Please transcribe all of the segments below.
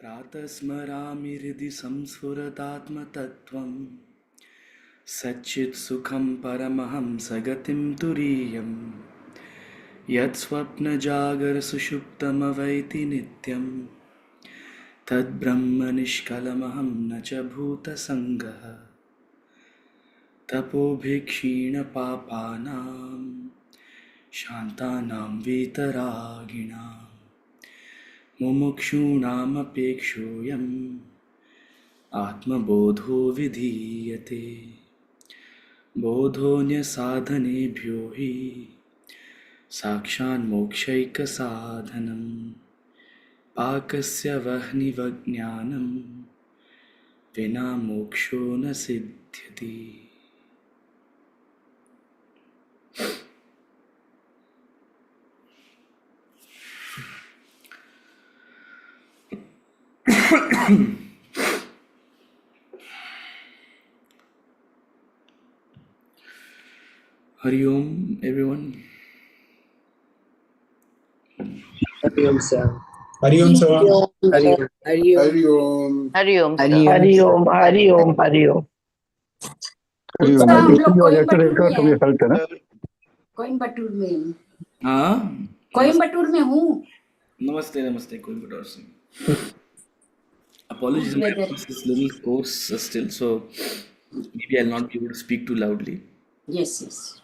प्रातः स्मरामि हृदि संस्फुरदात्मतत्त्वं सच्चित् सुखं परमहंसगतिं तुरीयं यत्स्वप्नजागरसुषुप्तमवैति नित्यं तद्ब्रह्म निष्कलमहं न च भूतसङ्गः तपोभिक्षीणपापानां शान्तानां वीतरागिणां मुमुक्षूणामपेक्षोऽयम् आत्मबोधो विधीयते बोधोऽन्यसाधनेभ्यो हि साक्षान्मोक्षैकसाधनं पाकस्य वह्निवज्ञानं विना मोक्षो न सिद्ध्यति। Hari Om, everyone. Hari Om sir. Hari Om sir. Hari Om. Hari Om. Hari Om. Hari Om. Hari Om, Hari Om, Hari Om. हम लोग कोयम्बटूर में हाँ कोयम्बटूर में हूँ। नमस्ते नमस्ते कोयम्बटूर से। Apologies, my voice is little coarse still, so maybe I'll not be able to speak too loudly. Yes, yes.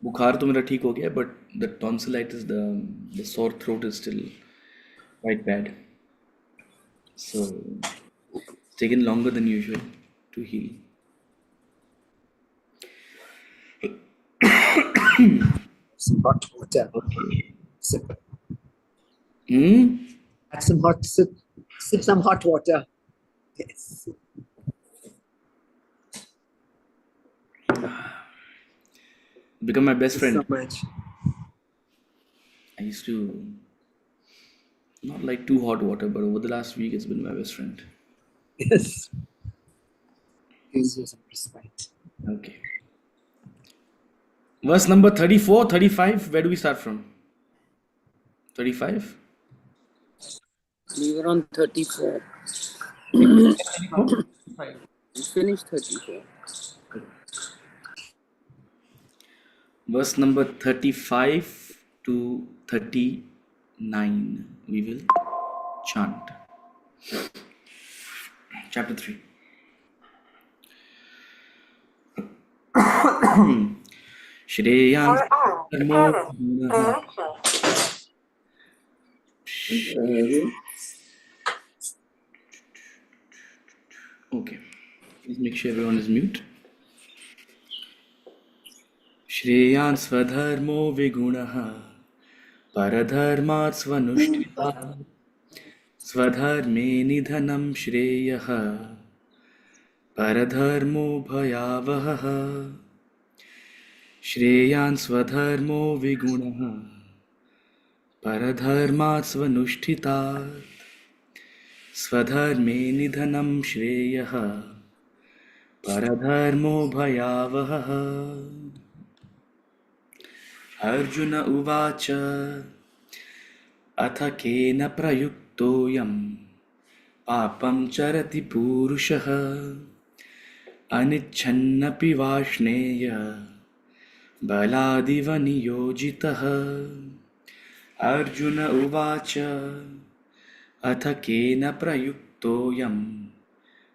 बुखार तो मेरा ठीक हो गया, but the tonsillitis, the sore throat is still quite bad. So it's taken longer than usual to heal. Some hot water. Okay. Sip. Have some hot sip some hot water. Yes. Become my best friend. So much. I used to not like too hot water, but over the last week it's been my best friend. Yes. Gives you some respite. Okay. Verse number 34, 35, where do we start from? 35? We were on 34. We finished 34. Verse number 35 to 39, we will chant. Chapter 3. Shreyan Okay, please make sure everyone is mute. Shreyan swadharmo vigunaha paradharmat svanushthita swadharme nidhanam shreyaha paradharmo bhayavaha. Shreyan swadharmo vigunaha paradharmat svanushthita swadharme nidhanam shreyaha paradharmo bhayavaha. Arjuna uvacha atha kena prayuktoyam papam charati purushaha anichannapi vashneya baladiva niyojitaha. Arjuna uvacha atha kena prayuktoyam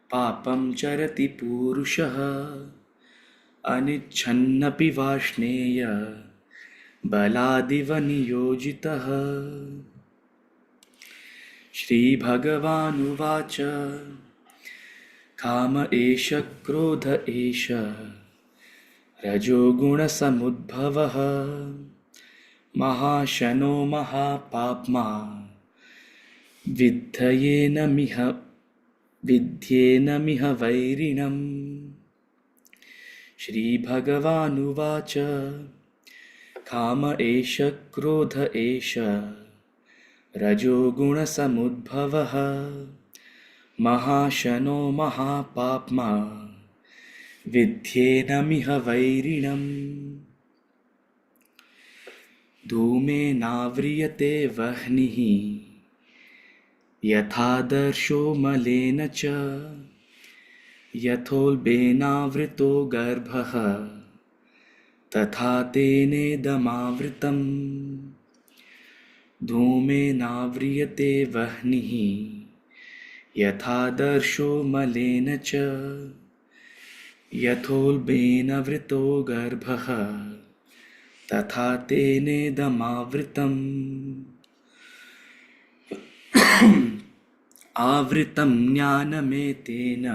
papam charati purushaha anichannapi vashneya baladiva niyojitaha. Shri Bhagavan uvacha kama esha krodha esha rajoguna samudbhavaha mahashano mahapapma viddhayena miha विध्येनमिह वैरिणम् श्रीभगवानुवाच काम एष क्रोध एष रजोगुणसमुद्भवः महाशनो महापाप्मा विध्येनमिह वैरिणम् धूमेनाव्रियते वह्निः यथादर्शो मलेन च यथोल्बेनावृतो गर्भः तथा तेनेदमावृतम् धूमेनाव्रियते वह्निः यथादर्शो मलेन च यथोल्बेनावृतो गर्भः तथा तेनेदमावृतम् आवृतं ज्ञानमेतेन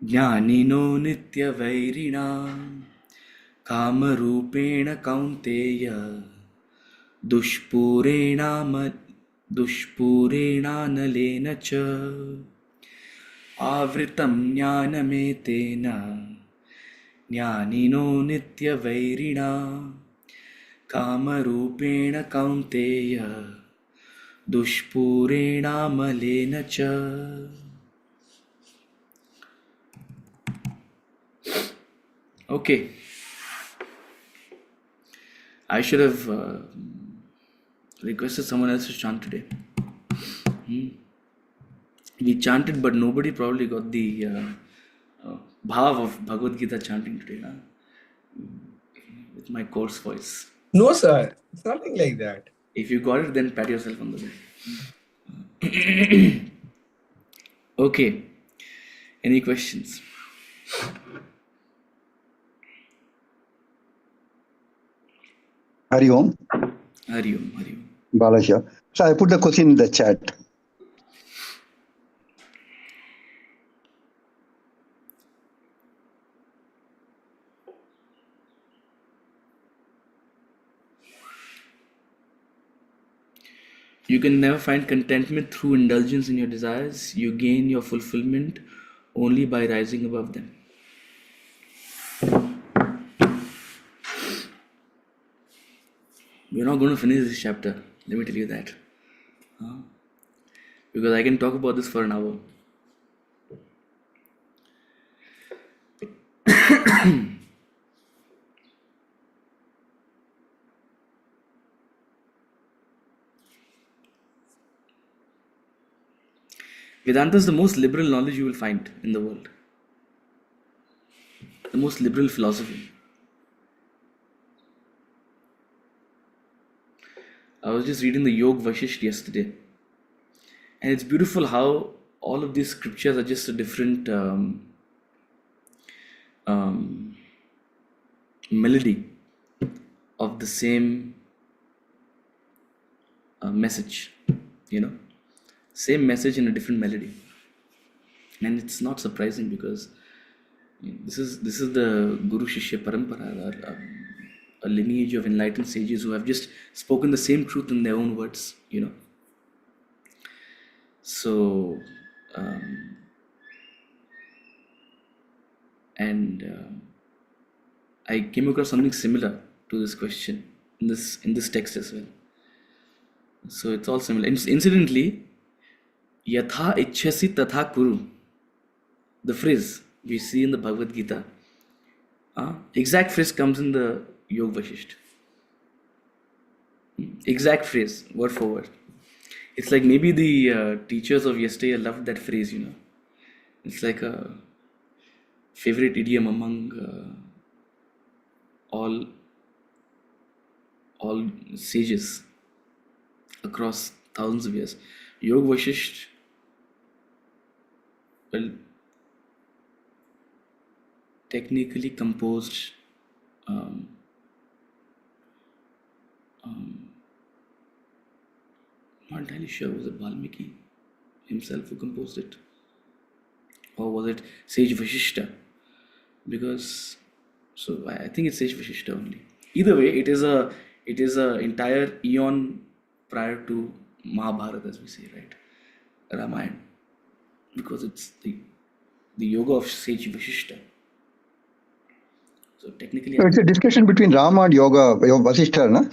ज्ञानिनो नित्यवैरिणा कामरूपेण कौन्तेय दुष्पूरेणानलेन च आवृतं ज्ञानमेतेन ज्ञानिनो नित्यवैरिणा कामरूपेण कौन्तेय दुष्पूरेणामलेन च. Okay, I should have requested someone else to chant today. We chanted, but nobody probably got the bhav of Bhagavad Gita chanting today, huh? With my coarse voice. No, sir. It's nothing like that. If you got it, then pat yourself on the back. Okay. Any questions? Hari Om. Hari Om, Hari Om. Balaja. So I put the question in the chat. You can never find contentment through indulgence in your desires. You gain your fulfillment only by rising above them. We're not going to finish this chapter. Let me tell you that. Because I can talk about this for an hour. Vedanta is the most liberal knowledge you will find in the world. The most liberal philosophy. I was just reading the Yog Vashisht yesterday. And it's beautiful how all of these scriptures are just a different melody of the same message, same message in a different melody. And it's not surprising because this is the Guru Shishya Parampara, a lineage of enlightened sages who have just spoken the same truth in their own words, So, I came across something similar to this question in this text as well. So it's all similar. Incidentally, Yatha Ichhasi Tatha Kuru, the phrase we see in the Bhagavad Gita, exact phrase comes in the Yog Vashisht. Exact phrase, word for word. It's like maybe the teachers of yesterday loved that phrase, It's like a favorite idiom among all sages across thousands of years. Yog Vashisht, well, technically composed not entirely sure, was it Valmiki himself who composed it? Or was it Sage Vashishta? Because, so I think it's Sage Vashishta only. Either way, it is a entire eon prior to Mahabharata, as we say, right? Ramayana. because it's the yoga of Sage Vashishta. So technically, So it's a discussion between Rama and Vasishtha, na?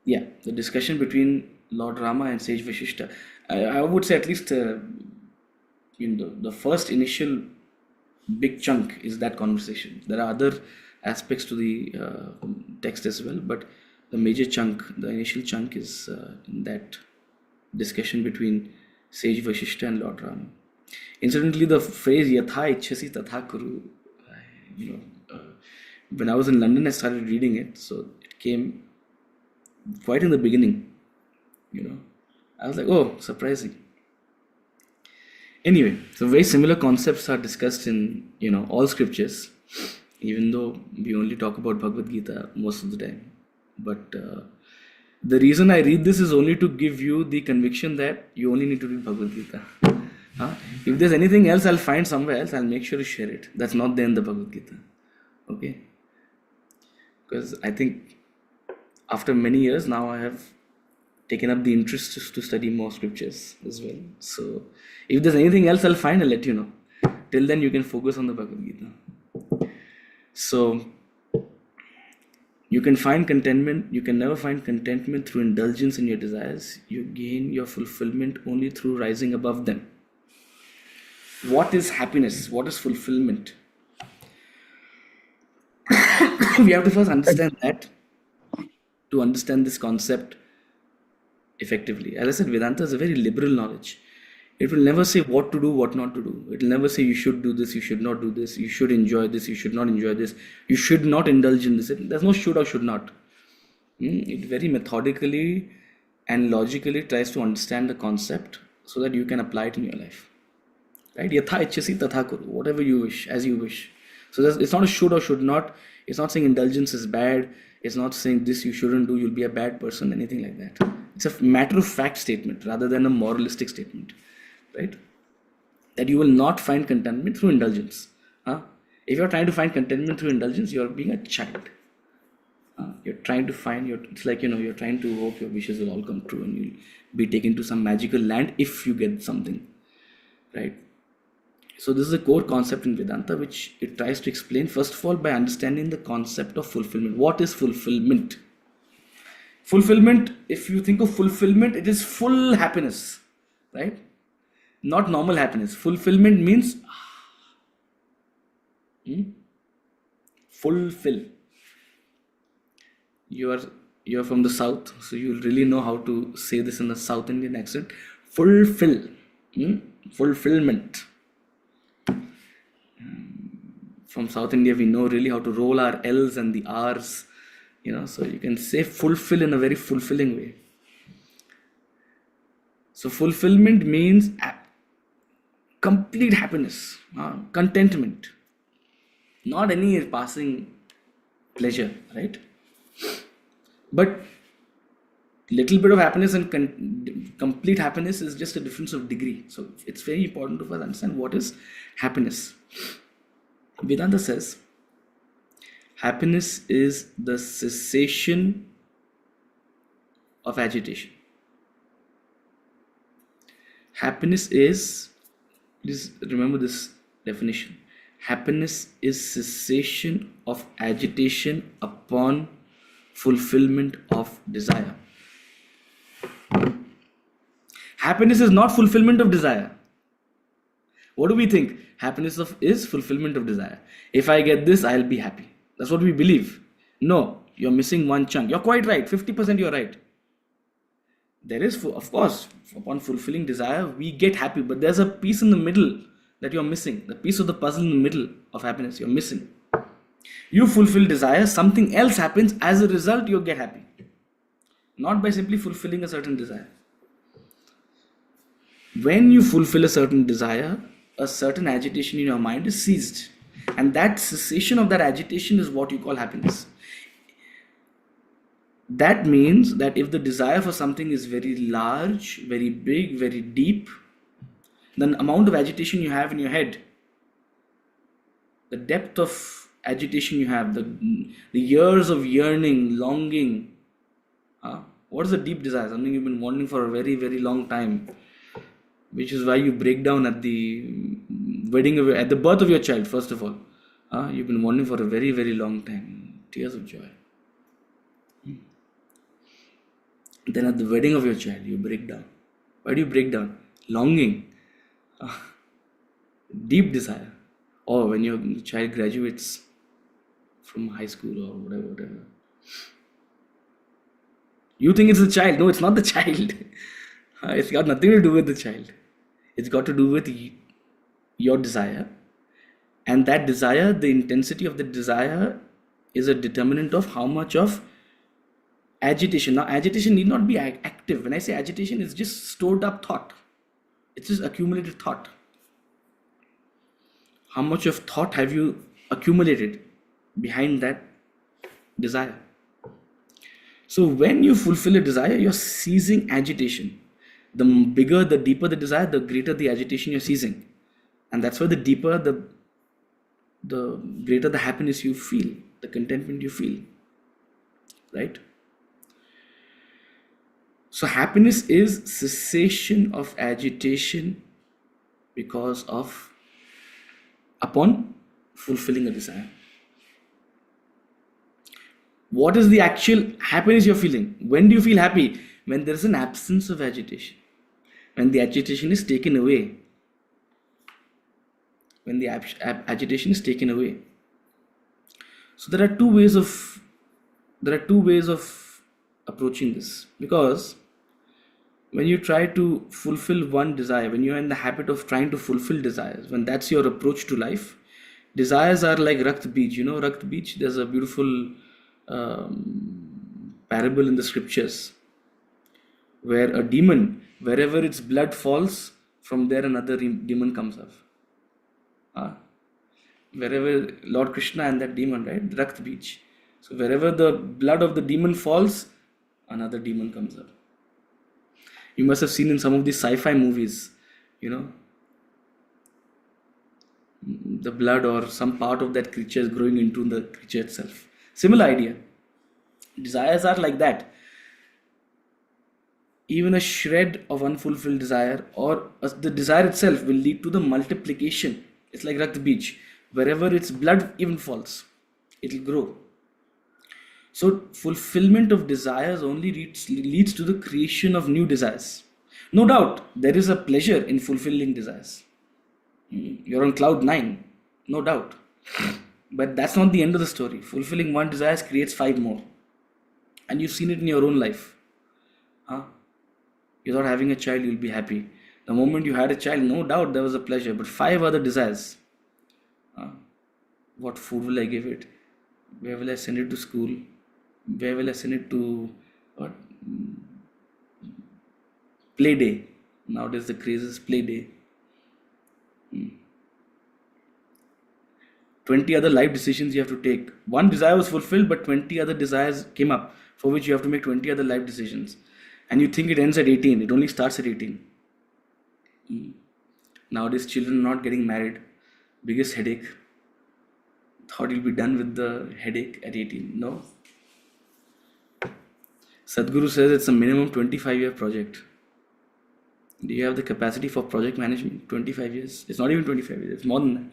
yeah, the discussion between Lord Rama and Sage Vashishta. I would say at least in the first initial big chunk is that conversation. There are other aspects to the text as well, but the major chunk, the initial chunk, is in that discussion between Sage Vashishta and Lord Rama. Incidentally, the phrase "Yatha Ichhasi Tatha Kuru," when I was in London, I started reading it, so it came quite in the beginning. I was like, oh, surprising. Anyway, so very similar concepts are discussed in all scriptures, even though we only talk about Bhagavad Gita most of the time. But the reason I read this is only to give you the conviction that you only need to read Bhagavad Gita. If there's anything else I'll find somewhere else, I'll make sure to share it. That's not there in the Bhagavad Gita. Okay? Because I think after many years now I have taken up the interest to study more scriptures as well. So if there's anything else I'll find, I'll let you know. Till then you can focus on the Bhagavad Gita. So you can find contentment. You can never find contentment through indulgence in your desires. You gain your fulfillment only through rising above them. What is happiness? What is fulfillment? We have to first understand that to understand this concept effectively. As I said, Vedanta is a very liberal knowledge. It will never say what to do, what not to do. It will never say you should do this, you should not do this, you should enjoy this, you should not enjoy this, you should not indulge in this. There's no should or should not. It very methodically and logically tries to understand the concept so that you can apply it in your life. Right? Yatha ichhasi tatha kuru. Whatever you wish, as you wish. So it's not a should or should not. It's not saying indulgence is bad. It's not saying this you shouldn't do, you'll be a bad person, anything like that. It's a matter of fact statement rather than a moralistic statement. Right? That you will not find contentment through indulgence. If you're trying to find contentment through indulgence, you're being a child. You're trying to find it's like you're trying to hope your wishes will all come true and you'll be taken to some magical land if you get something. Right? So this is a core concept in Vedanta which it tries to explain first of all by understanding the concept of fulfillment. What is fulfillment? Fulfillment, if you think of fulfillment, it is full happiness. Right? Not normal happiness. Fulfillment means fulfill. You're from the south, so you'll really know how to say this in a South Indian accent. Fulfill. Fulfillment. From South India, we know really how to roll our L's and the R's. So you can say fulfill in a very fulfilling way. So fulfillment means complete happiness, contentment, not any passing pleasure, right? But little bit of happiness and complete happiness is just a difference of degree. So it's very important to first understand what is happiness. Vedanta says happiness is the cessation of agitation. Happiness is, please remember this definition. Happiness is cessation of agitation upon fulfillment of desire. Happiness is not fulfillment of desire. What do we think? Happiness is fulfillment of desire. If I get this, I'll be happy. That's what we believe. No, you're missing one chunk. You're quite right. 50% you're right. There is, of course, upon fulfilling desire, we get happy. But there's a piece in the middle that you're missing. The piece of the puzzle in the middle of happiness you're missing. You fulfill desire, something else happens. As a result, you get happy. Not by simply fulfilling a certain desire. When you fulfill a certain desire, a certain agitation in your mind is ceased. And that cessation of that agitation is what you call happiness. That means that if the desire for something is very large, very big, very deep, the amount of agitation you have in your head, the depth of agitation you have, the years of yearning, longing, what is a deep desire? Something you've been wanting for a very, very long time. which is why you break down at the at the birth of your child. First of all, you've been mourning for a very, very long time, tears of joy. Then at the wedding of your child, you break down. Why do you break down? Longing, deep desire, or when your child graduates from high school or whatever. You think it's the child. No, it's not the child. It's got nothing to do with the child. It's got to do with your desire. And that desire, the intensity of the desire is a determinant of how much of agitation. Now, agitation need not be active. When I say agitation, it's just stored up thought. It's just accumulated thought. How much of thought have you accumulated behind that desire? So when you fulfill a desire, you're ceasing agitation. The bigger, the deeper the desire, the greater the agitation you're ceasing. And that's why the deeper, the greater the happiness you feel, the contentment you feel. Right? So happiness is cessation of agitation upon fulfilling a desire. What is the actual happiness you're feeling? When do you feel happy? When there is an absence of agitation. When the agitation is taken away. When the agitation is taken away. So there are two ways of approaching this. Because when you try to fulfill one desire, when you're in the habit of trying to fulfill desires, when that's your approach to life, desires are like Rakt Beej. You know Rakt Beej? There's a beautiful parable in the scriptures where a demon, wherever its blood falls, from there another demon comes up. Wherever Lord Krishna and that demon, right? Rakt Beej. So wherever the blood of the demon falls, another demon comes up. You must have seen in some of these sci-fi movies, the blood or some part of that creature is growing into the creature itself. Similar idea. Desires are like that. Even a shred of unfulfilled desire or the desire itself will lead to the multiplication. It's like Rakt Beej. Wherever its blood even falls, it will grow. So fulfillment of desires only leads to the creation of new desires. No doubt, there is a pleasure in fulfilling desires. You're on cloud 9, no doubt. But that's not the end of the story. Fulfilling one desire creates 5 more. And you've seen it in your own life. You thought having a child, you'll be happy. The moment you had a child, no doubt there was a pleasure. But 5 other desires. What food will I give it? Where will I send it to school? Where will I send it to play day? Nowadays the craze is play day. 20 other life decisions you have to take. One desire was fulfilled, but 20 other desires came up for which you have to make 20 other life decisions. And you think it ends at 18. It only starts at 18. Nowadays children are not getting married. Biggest headache. Thought you'll be done with the headache at 18. No. Sadhguru says it's a minimum 25-year project. Do you have the capacity for project management? 25 years? It's not even 25 years. It's more than that.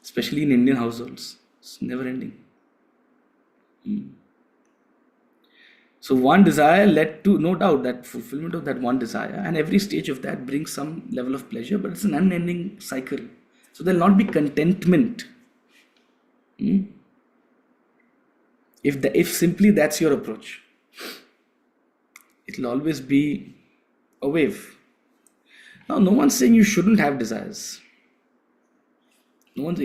Especially in Indian households. It's never ending. So one desire led to, no doubt, that fulfillment of that one desire, and every stage of that brings some level of pleasure, but it's an unending cycle. So there'll not be contentment. If simply that's your approach, it'll always be a wave. Now, no one's saying you shouldn't have desires. No one's,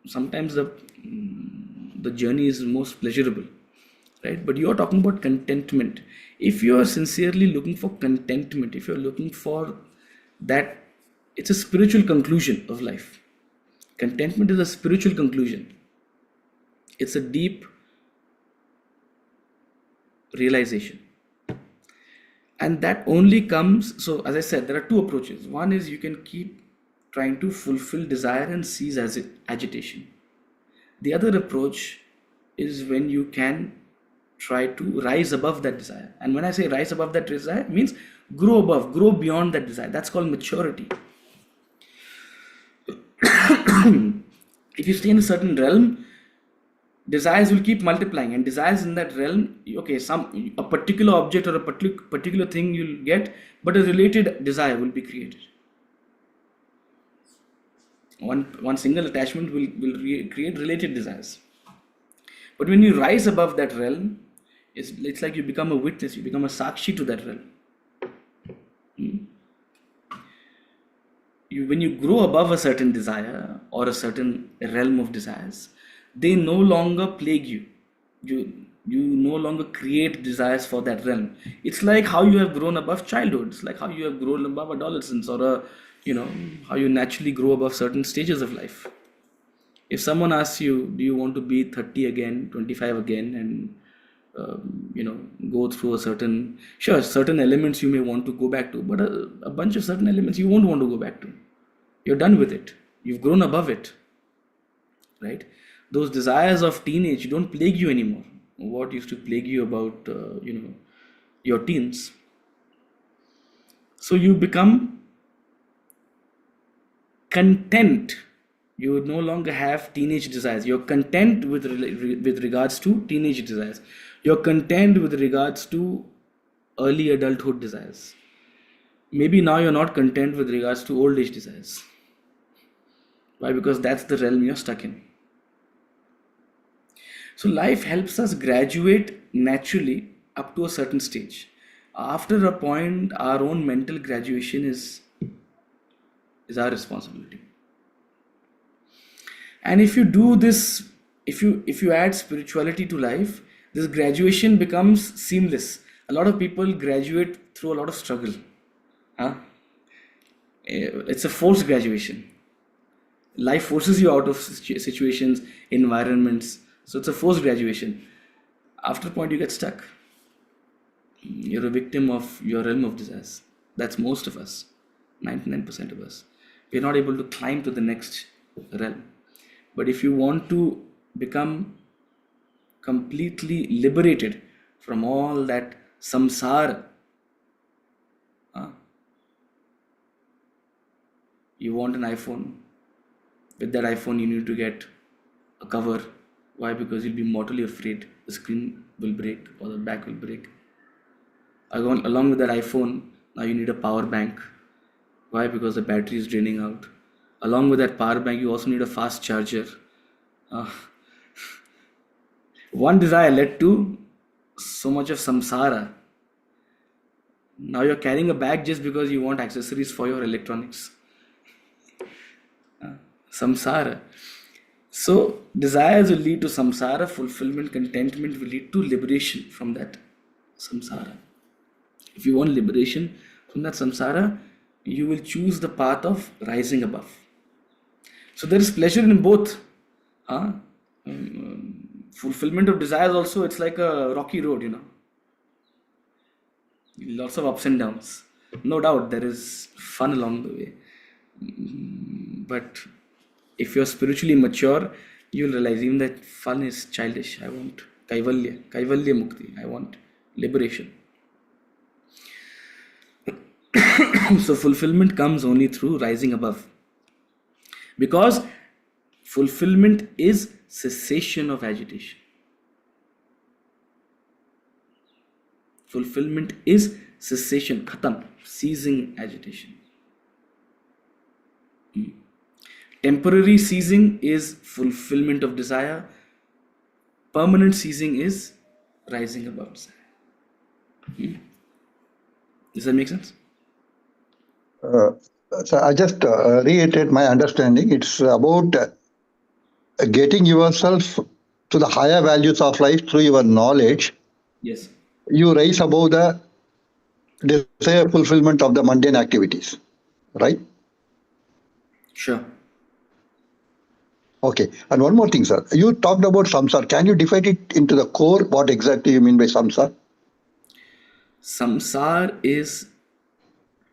sometimes the journey is most pleasurable, right? But you're talking about contentment. If you're sincerely looking for contentment, if you're looking for that, it's a spiritual conclusion of life. Contentment is a spiritual conclusion. It's a deep realization. And that only comes, so as I said, there are 2 approaches. One is you can keep trying to fulfill desire and cease agitation. The other approach is when you can try to rise above that desire. And when I say rise above that desire, it means grow above, grow beyond that desire. That's called maturity. If you stay in a certain realm, desires will keep multiplying, and desires in that realm, okay, a particular object or a particular thing you'll get, but a related desire will be created. One single attachment will create related desires. But when you rise above that realm, it's like you become a witness, you become a sakshi to that realm. When you grow above a certain desire or a certain realm of desires, they no longer plague you. You no longer create desires for that realm. It's like how you have grown above childhood. It's like how you have grown above adolescence, or how you naturally grow above certain stages of life. If someone asks you, do you want to be 30 again, 25 again, and go through certain elements you may want to go back to, but a bunch of certain elements you won't want to go back to. You're done with it. You've grown above it, right? Those desires of teenage don't plague you anymore. What used to plague you about your teens? So you become content. You no longer have teenage desires. You're content with regards to teenage desires. You're content with regards to early adulthood desires. Maybe now you're not content with regards to old age desires. Why? Because that's the realm you're stuck in. So life helps us graduate naturally up to a certain stage. After a point, our own mental graduation is our responsibility. And if you do this, if you add spirituality to life, this graduation becomes seamless. A lot of people graduate through a lot of struggle. It's a forced graduation. Life forces you out of situations, environments. So it's a forced graduation. After a point, you get stuck. You're a victim of your realm of desires. That's most of us, 99% of us. We're not able to climb to the next realm. But if you want to become completely liberated from all that samsara, you want an iPhone. With that iPhone, you need to get a cover. Why? Because you'll be mortally afraid the screen will break or the back will break. Along with that iPhone, now you need a power bank. Why? Because the battery is draining out. Along with that power bank, you also need a fast charger. One desire led to so much of samsara. Now you're carrying a bag just because you want accessories for your electronics. Samsara. So desires will lead to samsara, fulfillment, contentment will lead to liberation from that samsara. If you want liberation from that samsara, you will choose the path of rising above. So there is pleasure in both. Fulfillment of desires also, it's like a rocky road, Lots of ups and downs. No doubt there is fun along the way. But if you're spiritually mature, you'll realize even that fun is childish. I want kaivalya mukti. I want liberation. So fulfillment comes only through rising above. Because fulfillment is cessation of agitation. Fulfillment is cessation, khatam, ceasing agitation. Temporary ceasing is fulfillment of desire. Permanent ceasing is rising above desire. Does that make sense? So I just reiterate my understanding. It's about getting yourself to the higher values of life through your knowledge. Yes. You rise above the desire fulfillment of the mundane activities, right? Sure. Okay. And one more thing, sir. You talked about samsara. Can you divide it into the core? What exactly you mean by samsara? Samsara is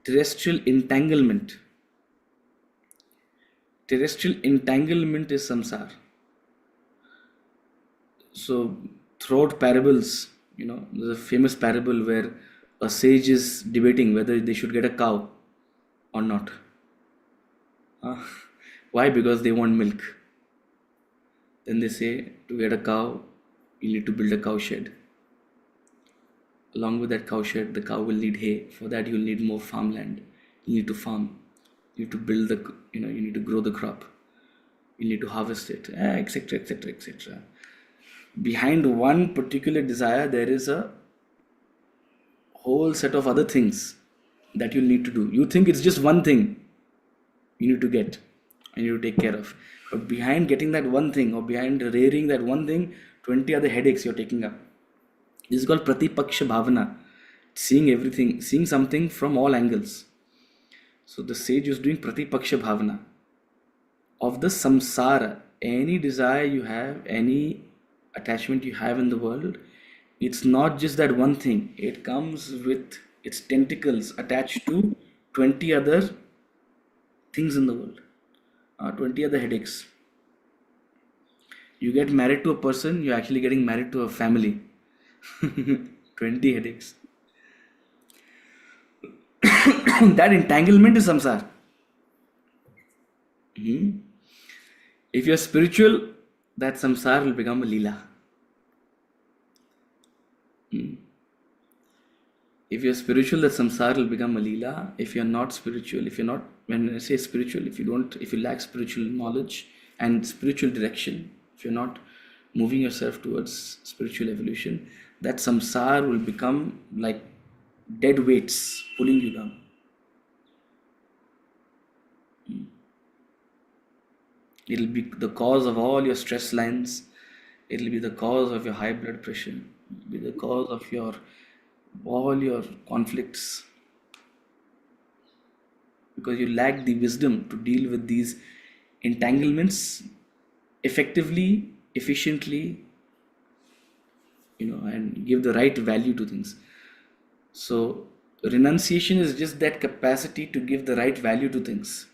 terrestrial entanglement. Terrestrial entanglement is samsara. So throughout parables, There's a famous parable where a sage is debating whether they should get a cow or not. Uh, why? Because they want milk. Then they say to get a cow, you need to build a cow shed. Along with that cow shed, the cow will need hay. For that, you'll need more farmland. You need to farm. You need to build you need to grow the crop. You need to harvest it, etc., etc., etc. Behind one particular desire, there is a whole set of other things that you need to do. You think it's just one thing you need to get and you need to take care of. But behind getting that one thing or behind rearing that one thing, 20 other headaches you're taking up. This is called Pratipaksha Bhavana. Seeing everything, seeing something from all angles. So the sage is doing Pratipaksha Bhavana of the samsara. Any desire you have, any attachment you have in the world, it's not just that one thing. It comes with its tentacles attached to 20 other things in the world, 20 other headaches. You get married to a person, you're actually getting married to a family. 20 headaches. That entanglement is samsara. If you're spiritual, that samsara will become a leela. If you're spiritual, that samsara will become a leela. If you're not spiritual, when I say spiritual, if you lack spiritual knowledge and spiritual direction, if you're not moving yourself towards spiritual evolution, that samsara will become like dead weights pulling you down. It'll be the cause of all your stress lines. It'll be the cause of your high blood pressure. It'll be the cause of all your conflicts. Because you lack the wisdom to deal with these entanglements effectively, efficiently, and give the right value to things. So renunciation is just that capacity to give the right value to things.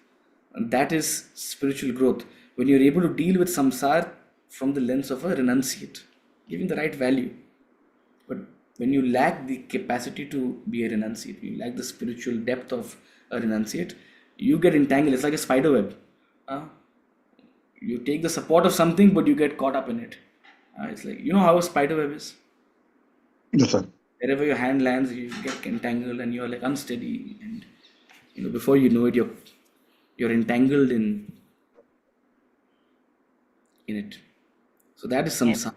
And that is spiritual growth. When you're able to deal with samsara from the lens of a renunciate, giving the right value. But when you lack the capacity to be a renunciate, you lack the spiritual depth of a renunciate, you get entangled. It's like a spider web. You take the support of something, but you get caught up in it. It's like, how a spider web is? Yes, sir. Wherever your hand lands, you get entangled and you're like unsteady. And before you know it, you're entangled in it. So that is samsara.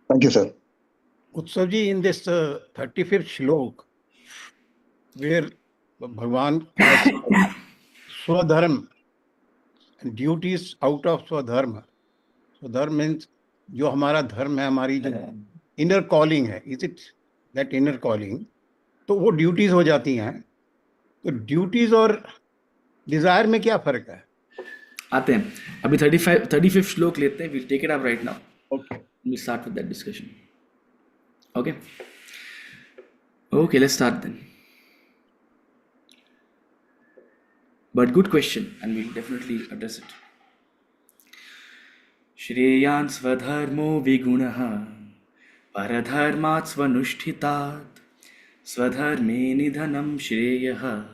Thank you, sir. Utsavji, in this 35th shlok, where Bhagavan has swadharma and duties out of swadharma. Swadharma means जो हमारा धर्म है, हमारी जो inner calling है, is it that inner calling? तो वो duties हो जाती हैं. तो duties और desire में क्या फर्क है? आते हैं. अभी 35th श्लोक लेते हैं. We'll take it up right now. Okay. We'll start with that discussion. Okay, let's start then. But good question, and we'll definitely address it. Shreyan swadharmo vigunaha paradharmat svanushtitat swadharme nidhanam shreyaha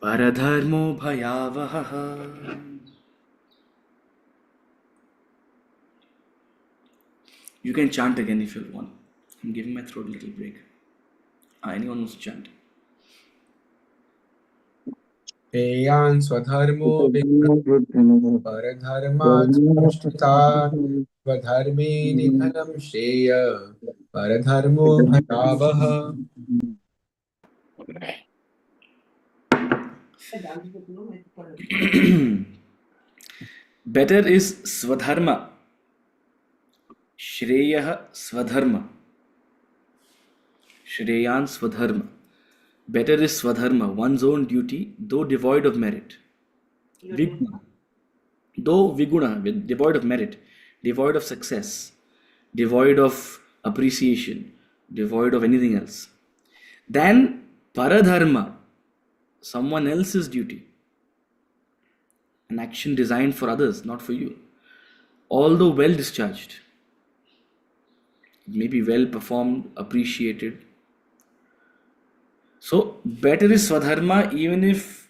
paradharmo bhayavaha. You can chant again if you want. I'm giving my throat a little break. Anyone wants to chant? Eyan swadharmo paradharmat svanushtitat swadharme nidhanam shreya paradharmo bhayavaha. Better is swadharma. Shreyah swadharma. Shreyan swadharma. Better is swadharma, one's own duty, though devoid of merit. Viguna. Though viguna, devoid of merit, devoid of success, devoid of appreciation, devoid of anything else. Then paradharma, someone else's duty. An action designed for others, not for you. although well discharged, maybe well performed, appreciated. So better is Swadharma even if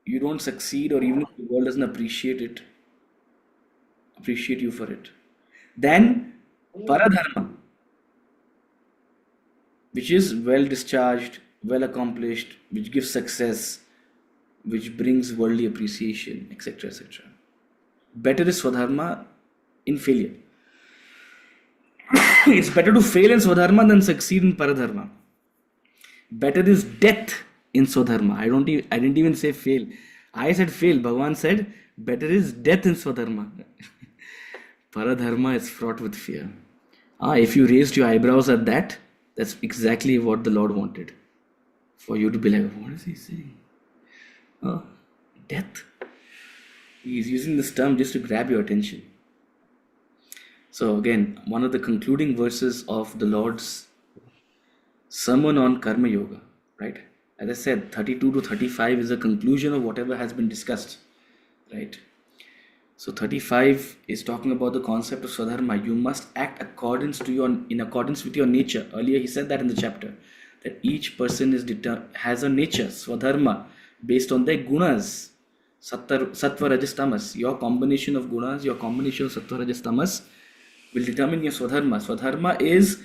you don't succeed or even if the world doesn't appreciate you for it, than Paradharma, which is well discharged, well accomplished, which gives success, which brings worldly appreciation, etc. etc. Better is Swadharma in failure. It's better to fail in Swadharma than succeed in Paradharma. Better is death in Swadharma. I didn't even say fail. I said fail. Bhagavan said better is death in Swadharma. Paradharma is fraught with fear. If you raised your eyebrows at that, that's exactly what the Lord wanted. For you to be like, what is he saying? Death. He is using this term just to grab your attention. So again, one of the concluding verses of the Lord's sermon on Karma Yoga, right? As I said, 32 to 35 is a conclusion of whatever has been discussed, right? So 35 is talking about the concept of Swadharma. You must act in accordance with your nature. Earlier he said that in the chapter, that each person has a nature, Swadharma, based on their gunas, Sattva, Rajas, Tamas. Your combination of gunas, your combination of Sattva, Rajas, Tamas will determine your Swadharma. Swadharma is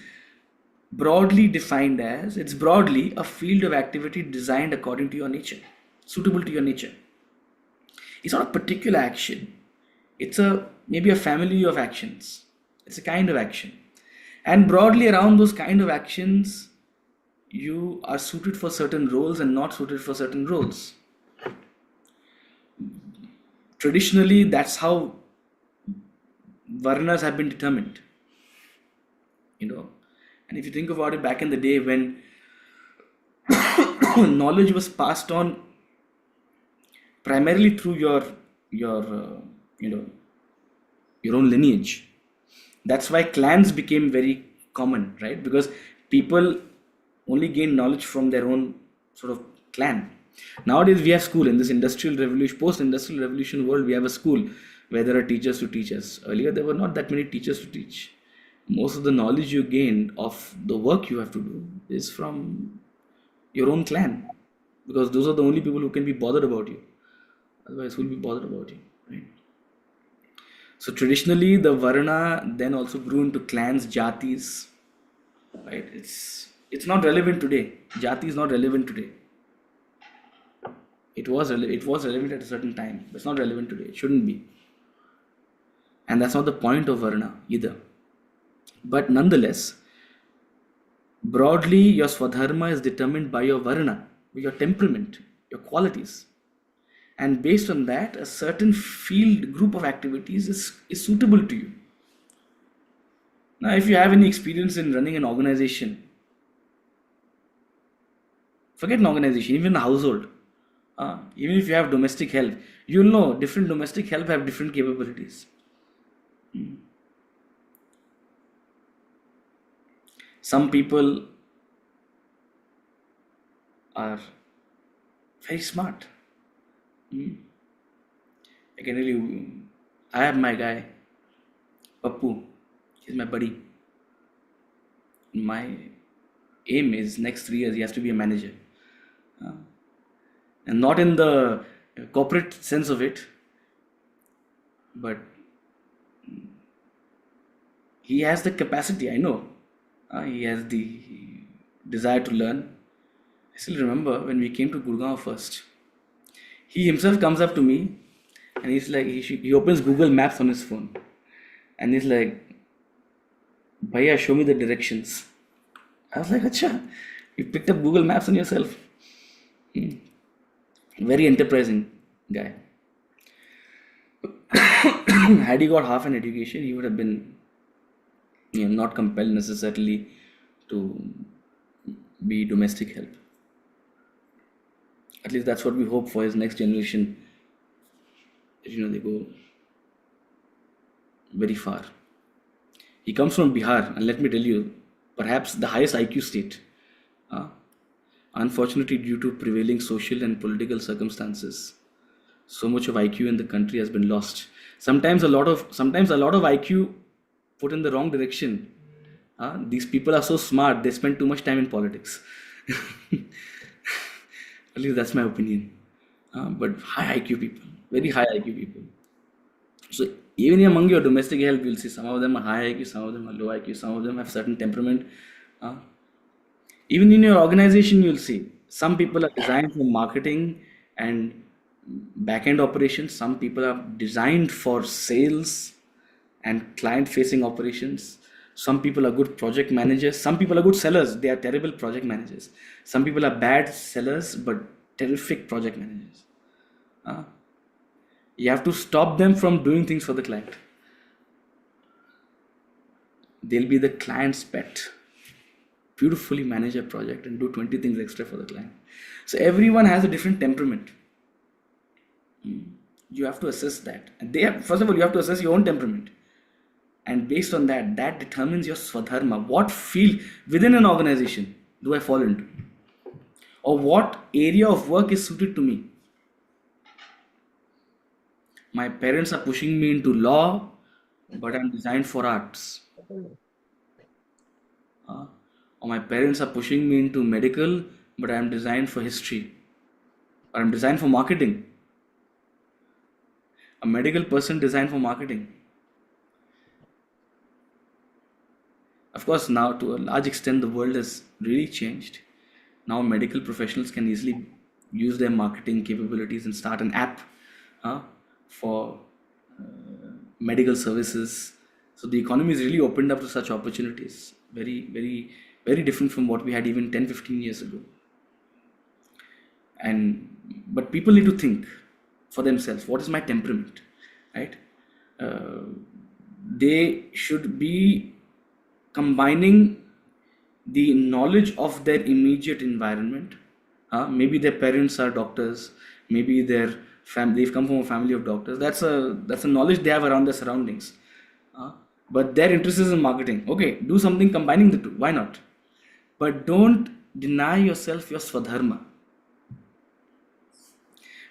broadly defined as, it's broadly a field of activity designed according to your nature, suitable to your nature. It's not a particular action. It's maybe a family of actions. It's a kind of action. And broadly around those kind of actions, you are suited for certain roles and not suited for certain roles. Traditionally, that's how Varnas have been determined. And if you think about it, back in the day when knowledge was passed on primarily through your own lineage. That's why clans became very common, right? Because people only gain knowledge from their own sort of clan. Nowadays we have school. In this industrial revolution, post-industrial revolution world, we have a school where there are teachers to teach us. Earlier there were not that many teachers to teach. Most of the knowledge you gain of the work you have to do is from your own clan, because those are the only people who can be bothered about you. Otherwise, who will be bothered about you, right? So traditionally, the Varna then also grew into clans, jatis, right? It's not relevant today. Jati is not relevant today. It was relevant at a certain time, but it's not relevant today. It shouldn't be. And that's not the point of Varna either. But nonetheless, broadly, your Swadharma is determined by your Varna, your temperament, your qualities. And based on that, a certain group of activities is suitable to you. Now, if you have any experience in running an organization, forget an organization, even a household, even if you have domestic help, you'll know different domestic help have different capabilities. Some people are very smart. I can really, I have my guy, Pappu, he's my buddy. My aim is next 3 years he has to be a manager. And not in the corporate sense of it, but he has the capacity, I know. He has the desire to learn. I still remember when we came to Gurgaon first. He himself comes up to me and he's like, he opens Google Maps on his phone and he's like, Bhaiya, show me the directions. I was like, Acha, you picked up Google Maps on yourself. Very enterprising guy. Had he got half an education, he would have been not compelled necessarily to be domestic help. At least that's what we hope for his next generation. They go very far. He comes from Bihar, and let me tell you, perhaps the highest IQ state. Unfortunately, due to prevailing social and political circumstances, So much of IQ in the country has been lost. Sometimes a lot of IQ put in the wrong direction. These people are so smart, they spend too much time in politics. At least that's my opinion. But high IQ people, very high IQ people. So even among your domestic help, you'll see some of them are high IQ, some of them are low IQ, some of them have certain temperament. Even in your organization, you'll see some people are designed for marketing and back-end operations. Some people are designed for sales and client-facing operations. Some people are good project managers. Some people are good sellers. They are terrible project managers. Some people are bad sellers but terrific project managers. You have to stop them from doing things for the client. They'll be the client's pet. Beautifully manage a project and do 20 things extra for the client. So everyone has a different temperament. You have to assess that. And first of all, you have to assess your own temperament. And based on that determines your swadharma. What field within an organization do I fall into? Or what area of work is suited to me? My parents are pushing me into law, but I'm designed for arts. Or my parents are pushing me into medical, but I'm designed for history. Or I'm designed for marketing. A medical person designed for marketing. Of course, now to a large extent, the world has really changed. Now medical professionals can easily use their marketing capabilities and start an app for medical services. So the economy is really opened up to such opportunities. Very, very, very different from what we had even 10, 15 years ago. But people need to think for themselves, what is my temperament, right? They should be combining the knowledge of their immediate environment. Maybe their parents are doctors, maybe they've come from a family of doctors. That's a knowledge they have around their surroundings. But their interest is in marketing. Okay, do something combining the two. Why not? But don't deny yourself your swadharma.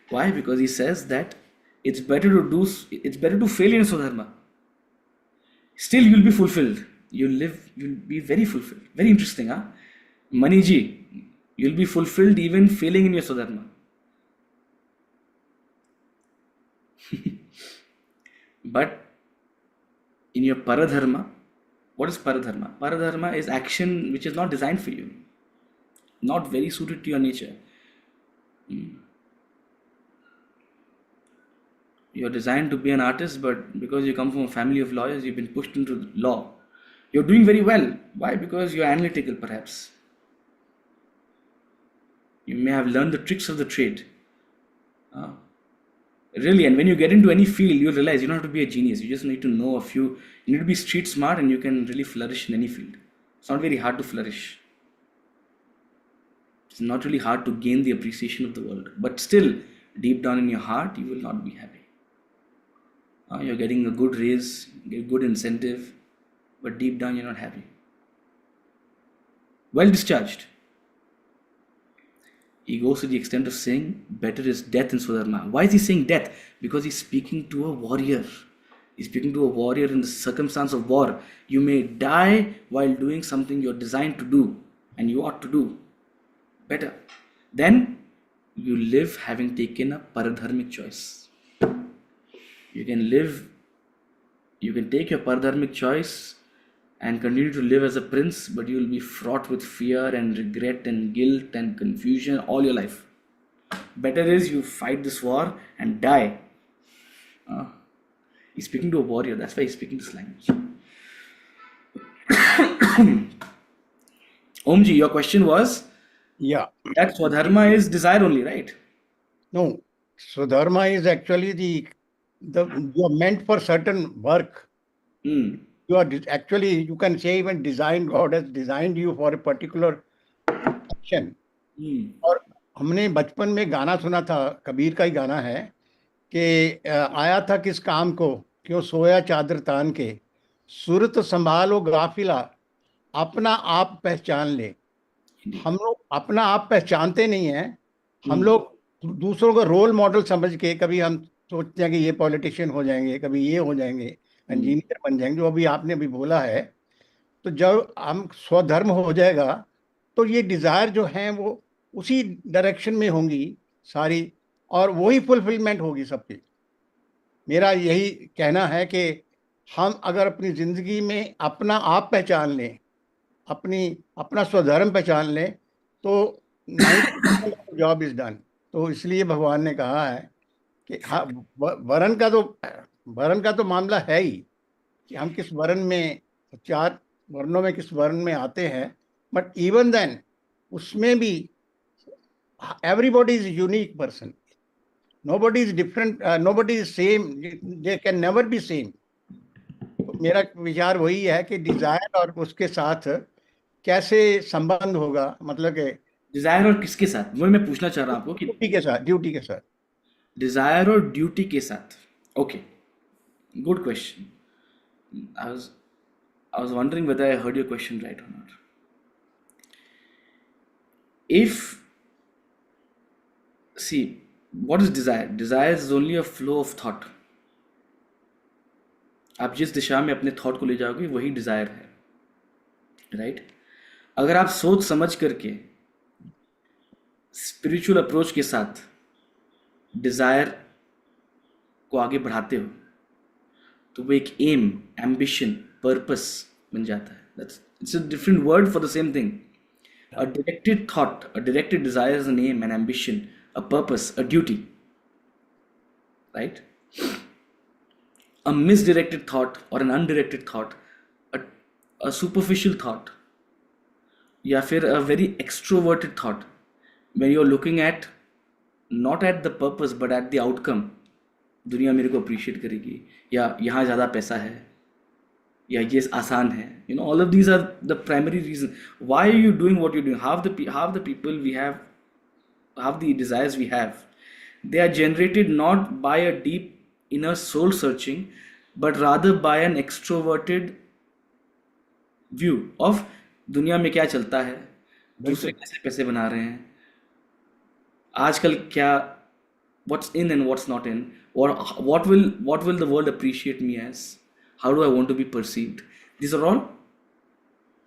Why? Because he says that it's better to fail in swadharma. Still, you'll be fulfilled. You'll be very fulfilled. Very interesting, huh? Maniji, you'll be fulfilled even failing in your swadharma. But in your paradharma, what is paradharma? Paradharma is action which is not designed for you, not very suited to your nature. You're designed to be an artist, but because you come from a family of lawyers, you've been pushed into law. You're doing very well. Why? Because you're analytical, perhaps. You may have learned the tricks of the trade. Really, and when you get into any field, you'll realize you don't have to be a genius. You just need to know a few. You need to be street smart, and you can really flourish in any field. It's not very hard to flourish. It's not really hard to gain the appreciation of the world. But still, deep down in your heart, you will not be happy. You're getting a good raise, a good incentive, but deep down you're not happy. Well discharged. He goes to the extent of saying, better is death in Swadharma. Why is he saying death? Because he's speaking to a warrior. He's speaking to a warrior in the circumstance of war. You may die while doing something you're designed to do, and you ought to do better. Then you live having taken a paradharmic choice. You can take your paradharmic choice and continue to live as a prince, but you will be fraught with fear and regret and guilt and confusion all your life. Better is you fight this war and die. He's speaking to a warrior, that's why he's speaking this language. Omji, your question was? Yeah. That Swadharma is desire only, right? No. Swadharma is actually you are meant for certain work. You are actually, you can say even designed, God has designed you for a particular action. और हमने बचपन में गाना सुना था, कबीर का ही गाना है कि आया था किस काम को, क्यों सोया चादर तान के, सूरत संभालो गाफिला, अपना आप पहचान ले. हम लोग अपना आप पहचानते नहीं हैं. हम लोग दूसरों को रोल मॉडल समझ के, कभी हम सोचते हैं कि ये पॉलिटिशियन हो जाएंगे, कभी ये हो जाएंगे, इंजीनियर बन जाएंगे, जो अभी आपने अभी बोला है। तो जब हम स्वधर्म हो जाएगा तो ये डिजायर जो हैं वो उसी डायरेक्शन में होंगी सारी, और वही फुलफिलमेंट होगी सबकी। मेरा यही कहना है कि हम अगर अपनी जिंदगी में अपना आप पहचान लें, अपना स्वधर्म पहचान लें, तो 90% जॉब इज डन। तो इसलिए भगवान ने कहा है कि हाँ, वरण का तो मामला है ही कि हम किस वर्ण में, 4 वर्णों में किस वर्ण में आते हैं। बट इवन देन उसमें भी everybody is a unique person. Nobody is different, nobody is same, they can never be same. तो मेरा विचार वही है कि डिजायर और उसके साथ कैसे संबंध होगा, मतलब कि डिजायर और किसके साथ, वही मैं पूछना चाह रहा हूँ आपको कि ड्यूटी के साथ। डिजायर और ड्यूटी के साथ। Okay, good question. I was wondering whether I heard your question right or not. See, what is desire? Desire is only a flow of thought. आप जिस दिशा में अपने थॉट को ले जाओगे वही डिजायर है, राइट? अगर आप सोच समझ करके स्पिरिचुअल अप्रोच के साथ डिजायर को आगे बढ़ाते हो तो वो एक एम, एम्बिशन, पर्पस बन जाता है। It's a different word for the same thing. A directed thought, a directed desire is an aim, an ambition, a purpose, a duty, right? A misdirected thought or an undirected thought, a superficial thought, या फिर a very extroverted thought, when you're looking at not at the purpose but at the outcome, दुनिया मेरे को appreciate करेगी, या यहाँ ज़्यादा पैसा है, या ये आसान है, all of these are the primary reason why are you doing what you're doing. Half the people we have, half the desires we have, they are generated not by a deep inner soul searching but rather by an extroverted view of दुनिया में क्या चलता है, दूसरे कैसे पैसे बना रहे हैं, आजकल क्या, what's in and what's not in, or what will the world appreciate me as, how do I want to be perceived. These are all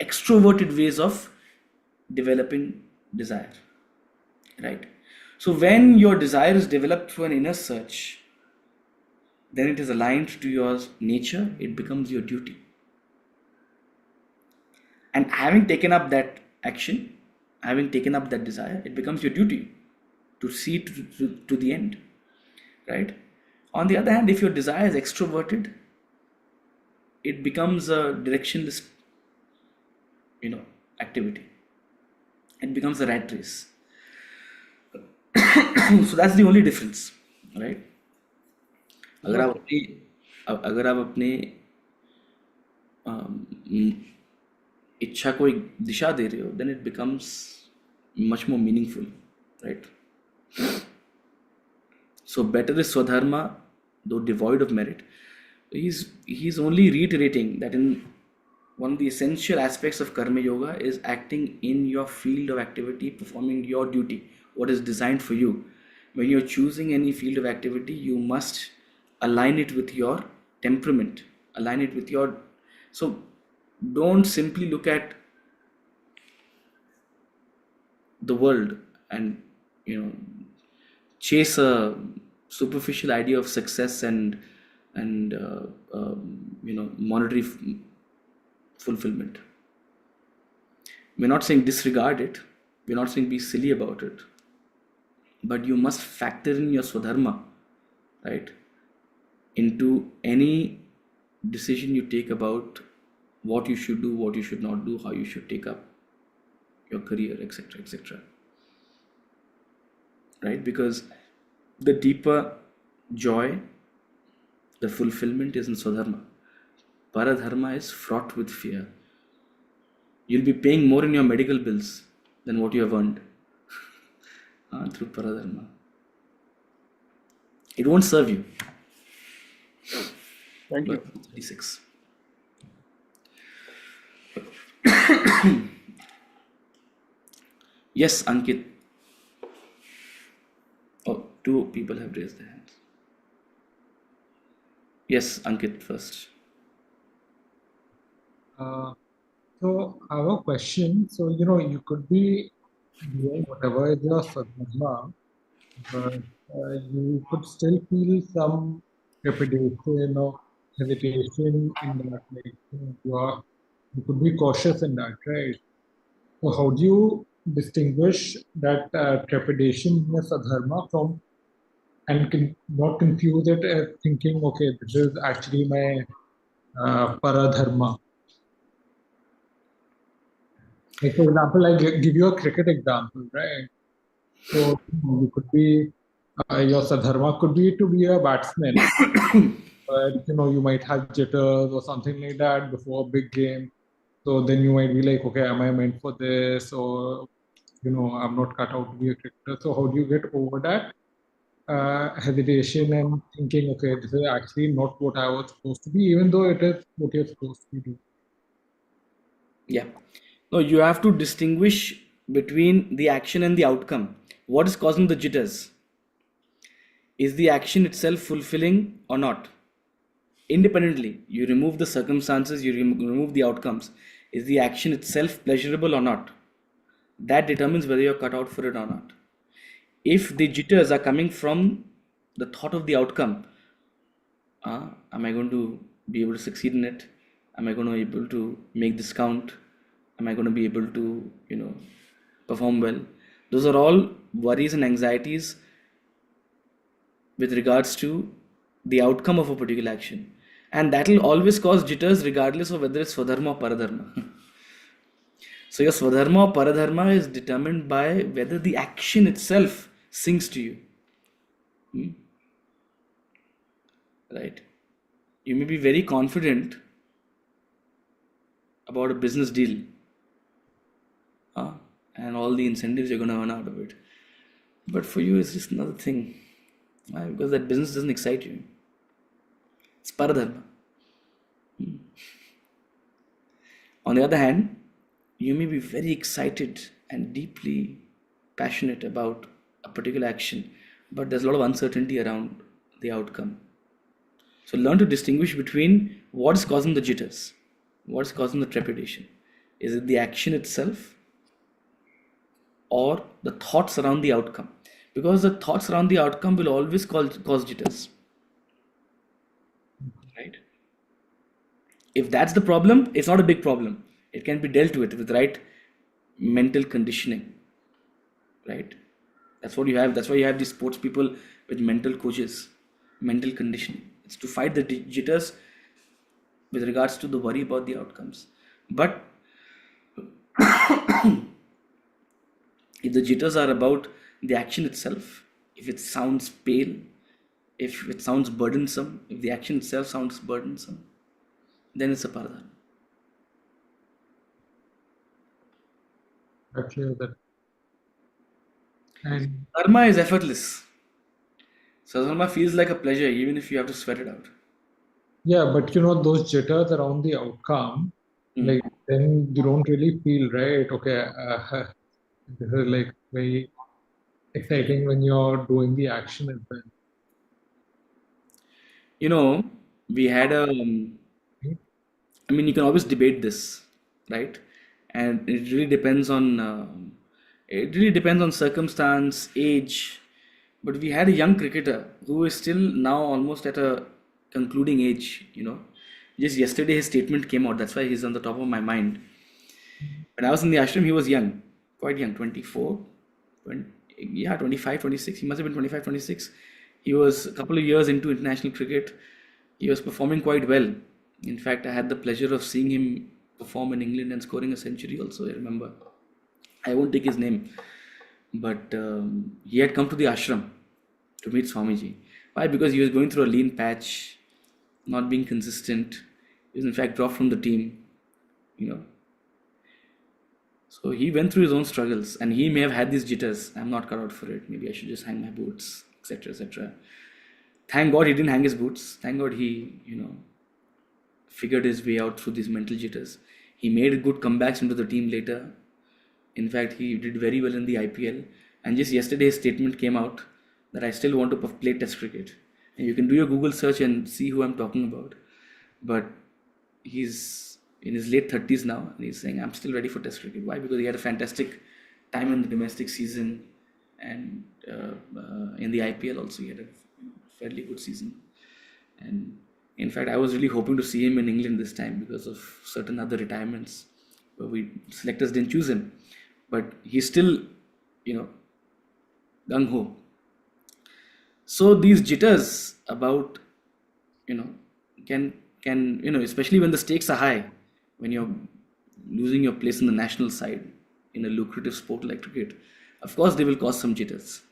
extroverted ways of developing desire, right? So when your desire is developed through an inner search, then it is aligned to your nature, it becomes your duty. And having taken up that action, having taken up that desire, it becomes your duty to see to the end, right? On the other hand, if your desire is extroverted, it becomes a directionless, activity. It becomes a rat race. So that's the only difference, right? अगर आप अपनी इच्छा को एक दिशा दे रहे हो, then it becomes much more meaningful, right? So better is swadharma, though devoid of merit. He's only reiterating that in one of the essential aspects of karma yoga is acting in your field of activity, performing your duty, what is designed for you. When you're choosing any field of activity, you must align it with your temperament, align it with your, so don't simply look at the world and chase a superficial idea of success and monetary fulfillment. We're not saying disregard it, we're not saying be silly about it, but you must factor in your swadharma, right, into any decision you take about what you should do, what you should not do, how you should take up your career, etc., etc., right? Because the deeper joy, the fulfillment is in swadharma. Paradharma is fraught with fear. You'll be paying more in your medical bills than what you have earned through paradharma. It won't serve you. Thank you. 36. Yes, Ankit. Oh, two people have raised their hands. Yes, Ankit first. So I have a question. So, you could be doing whatever is your sadhana, but you could still feel some trepidation or hesitation in that. Like, you could be cautious in that, right? So, how do you distinguish that trepidation in your sadharma from, and not confuse it as thinking, okay, this is actually my paradharma? Like, for example, give you a cricket example, right? So you could be your sadharma could be to be a batsman, but you might have jitters or something like that before a big game. So then you might be like, okay, am I meant for this? Or I'm not cut out to be a cricketer. So how do you get over that hesitation and thinking, okay, this is actually not what I was supposed to be, even though it is what you're supposed to be doing? Yeah. No, you have to distinguish between the action and the outcome. What is causing the jitters? Is the action itself fulfilling or not? Independently, you remove the circumstances, you remove the outcomes. Is the action itself pleasurable or not? That determines whether you're cut out for it or not. If the jitters are coming from the thought of the outcome, am I going to be able to succeed in it? Am I going to be able to make this count? Am I going to be able to, perform well? Those are all worries and anxieties with regards to the outcome of a particular action. And that will always cause jitters regardless of whether it's Swadharma or Paradharma. So your Swadharma or Paradharma is determined by whether the action itself sings to you. Right? You may be very confident about a business deal and all the incentives you're going to earn out of it. But for you, it's just another thing. Why? Because that business doesn't excite you. It's Paradharma. On the other hand, you may be very excited and deeply passionate about a particular action, but there's a lot of uncertainty around the outcome. So learn to distinguish between what is causing the jitters, what is causing the trepidation. Is it the action itself or the thoughts around the outcome? Because the thoughts around the outcome will always cause jitters. Right? If that's the problem, it's not a big problem. It can be dealt with right mental conditioning. Right? That's what you have. That's why you have these sports people with mental coaches, mental conditioning. It's to fight the jitters with regards to the worry about the outcomes. But if the jitters are about the action itself, if it sounds pale, if it sounds burdensome, if the action itself sounds burdensome, then it's a paradharma. Actually, that. And Dharma is effortless. So dharma feels like a pleasure even if you have to sweat it out. yeah, but those jitters around the outcome, like then you don't really feel right. Okay, this is like very exciting when you're doing the action as well. We had you can always debate this, right? And it really depends on circumstance, age. But we had a young cricketer who is still now almost at a concluding age. Just yesterday his statement came out. That's why he's on the top of my mind. When I was in the ashram, he was young, quite young, 24, 25, 26. He must have been 25, 26. He was a couple of years into international cricket. He was performing quite well. In fact, I had the pleasure of seeing him perform in England and scoring a century also, I remember. I won't take his name. But he had come to the ashram to meet Swamiji. Why? Because he was going through a lean patch, not being consistent. He was in fact dropped from the team, So he went through his own struggles and he may have had these jitters. I'm not cut out for it. Maybe I should just hang my boots, etc., etc. Thank God he didn't hang his boots. Thank God he, figured his way out through these mental jitters. He made good comebacks into the team later. In fact, he did very well in the IPL. And just yesterday, his statement came out that I still want to play Test cricket. And you can do your Google search and see who I'm talking about. But he's in his late 30s now, and he's saying, I'm still ready for Test cricket. Why? Because he had a fantastic time in the domestic season, and in the IPL also he had a fairly good season. And in fact, I was really hoping to see him in England this time because of certain other retirements, but selectors didn't choose him. But he's still, gung ho. So these jitters about, can especially when the stakes are high, when you're losing your place in the national side in a lucrative sport like cricket, of course they will cause some jitters.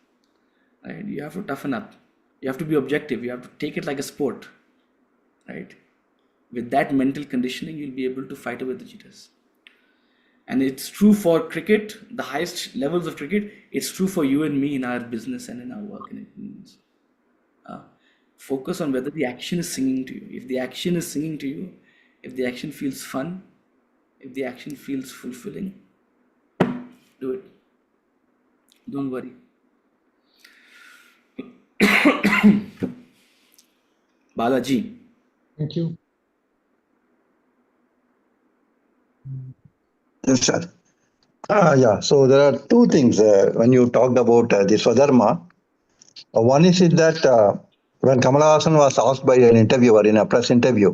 Right? You have to toughen up. You have to be objective. You have to take it like a sport. Right? With that mental conditioning, you'll be able to fight away the jitters. And it's true for cricket, the highest levels of cricket. It's true for you and me in our business and in our work. Focus on whether the action is singing to you. If the action is singing to you, if the action feels fun, if the action feels fulfilling, do it. Don't worry. Balaji. Thank you. Yes, sir. Yeah, so there are two things when you talked about the Swadharma. One is that when Kamala Hassan was asked by an interviewer in a press interview,